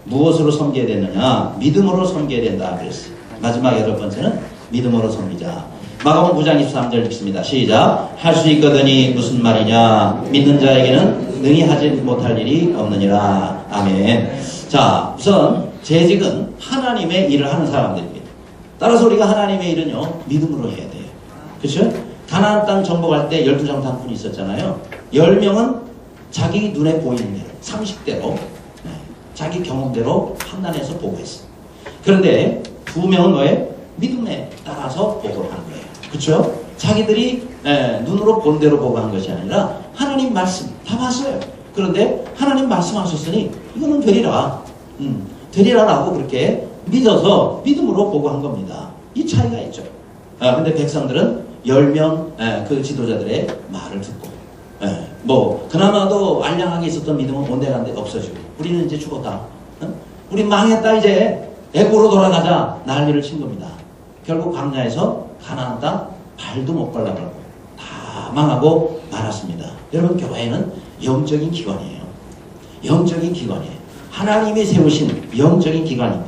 Speaker 1: 무엇으로 섬겨야 되느냐? 믿음으로 섬겨야 된다 그랬어요. 마지막 8번째는 믿음으로 섬기자. 마가복음 9장 23절 읽습니다. 시작. 할 수 있거든이 무슨 말이냐? 믿는 자에게는 능히 하지 못할 일이 없느니라. 아멘. 자, 우선 재직은 하나님의 일을 하는 사람들입니다. 따라서 우리가 하나님의 일은요, 믿음으로 해야 돼요. 그렇죠? 가나안 땅 정복할 때 12장 단군이 있었잖아요. 10명은 자기 눈에 보이는 대로, 30대로 자기 경험대로 판단해서 보고했어요. 그런데 2명은 뭐예요? 믿음에 따라서 보고를 하는 거예요. 그렇죠? 자기들이 눈으로 본 대로 보고한 것이 아니라 하나님 말씀 다 봤어요. 그런데 하나님 말씀하셨으니 이거는 되리라. 되리라라고 그렇게 믿어서 믿음으로 보고한 겁니다. 이 차이가 있죠. 근데 백성들은 10명 그 지도자들의 말을 듣고 뭐 그나마도 알량하게 있었던 믿음은 온데간데 없어지고 우리는 이제 죽었다. 우리 망했다 이제 애고로 돌아가자 난리를 친 겁니다. 결국 광야에서 가나안 땅 발도 못 발라가고 다 다 망하고 말았습니다. 여러분, 교회는 영적인 기관이에요. 영적인 기관이에요. 하나님이 세우신 영적인 기관입니다.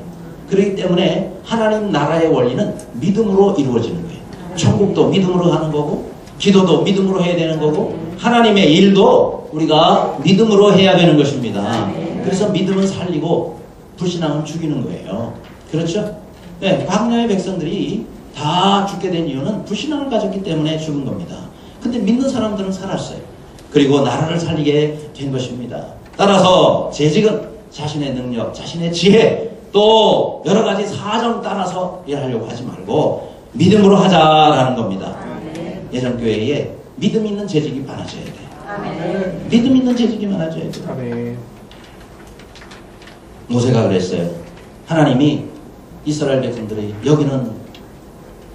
Speaker 1: 그렇기 때문에 하나님 나라의 원리는 믿음으로 이루어지는 거예요. 천국도 믿음으로 하는 거고, 기도도 믿음으로 해야 되는 거고, 하나님의 일도 우리가 믿음으로 해야 되는 것입니다. 그래서 믿음은 살리고 불신앙은 죽이는 거예요. 그렇죠? 네, 광야의 백성들이 다 죽게 된 이유는 불신앙을 가졌기 때문에 죽은 겁니다. 근데 믿는 사람들은 살았어요. 그리고 나라를 살리게 된 것입니다. 따라서 재직은 자신의 능력, 자신의 지혜, 또 여러 가지 사정 따라서 일하려고 하지 말고 믿음으로 하자라는 겁니다. 예전 교회에 믿음 있는 재직이 많아져야 돼요. 믿음 있는 재직이 많아져야 돼요. 모세가 그랬어요. 하나님이 이스라엘 백성들이 여기는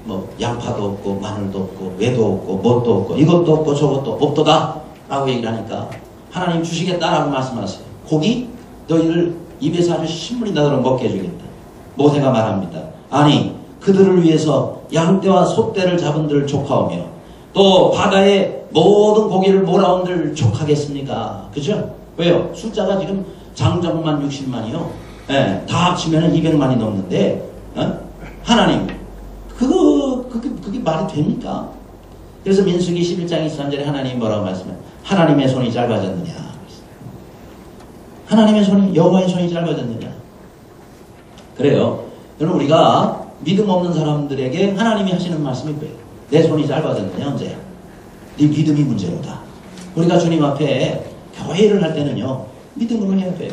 Speaker 1: 뭐 양파도 없고 마늘도 없고 외도 없고 뭣도 없고 이것도 없고 저것도 없도다 라고 얘기를 하니까 하나님 주시겠다라고 말씀하세요. 고기 너희를 입에서 아주 신물이 나도록 먹게 해주겠다. 모세가 말합니다. 아니 그들을 위해서 양떼와 소떼를 잡은들 족하오며 또 바다에 모든 고기를 몰아온들 족하겠습니까? 그죠? 왜요? 숫자가 지금 장정만 60만이요. 예, 다 합치면 200만이 넘는데 하나님 그게 말이 됩니까? 그래서 민수기 11장 23절에 하나님이 뭐라고 말씀해요? 하나님의 손이 짧아졌느냐? 하나님의 손이, 여호와의 손이 짧아졌느냐? 그래요. 여러분, 우리가 믿음 없는 사람들에게 하나님이 하시는 말씀이 뭐예요? 내 손이 짧아졌느냐? 언제야? 네 믿음이 문제로다. 우리가 주님 앞에 교회를 할 때는요, 믿음으로 해야 돼요.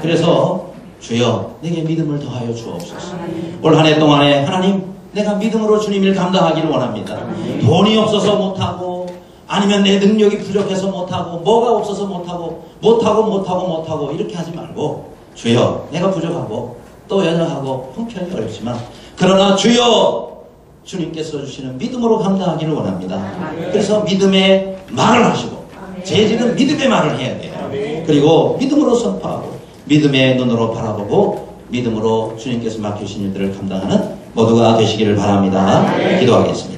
Speaker 1: 그래서 주여 내게 믿음을 더하여 주옵소서. 올 한 해 동안에 하나님 내가 믿음으로 주님 일 감당하기를 원합니다. 돈이 없어서 못하고 아니면 내 능력이 부족해서 못하고 뭐가 없어서 못하고 이렇게 하지 말고 주여 내가 부족하고 또 연약하고 형편이 어렵지만 그러나 주여 주님께서 주시는 믿음으로 감당하기를 원합니다. 그래서 믿음의 말을 하시고 재직은 믿음의 말을 해야 돼요. 그리고 믿음으로 선포하고 믿음의 눈으로 바라보고 믿음으로 주님께서 맡기신 일들을 감당하는 모두가 되시기를 바랍니다. 기도하겠습니다.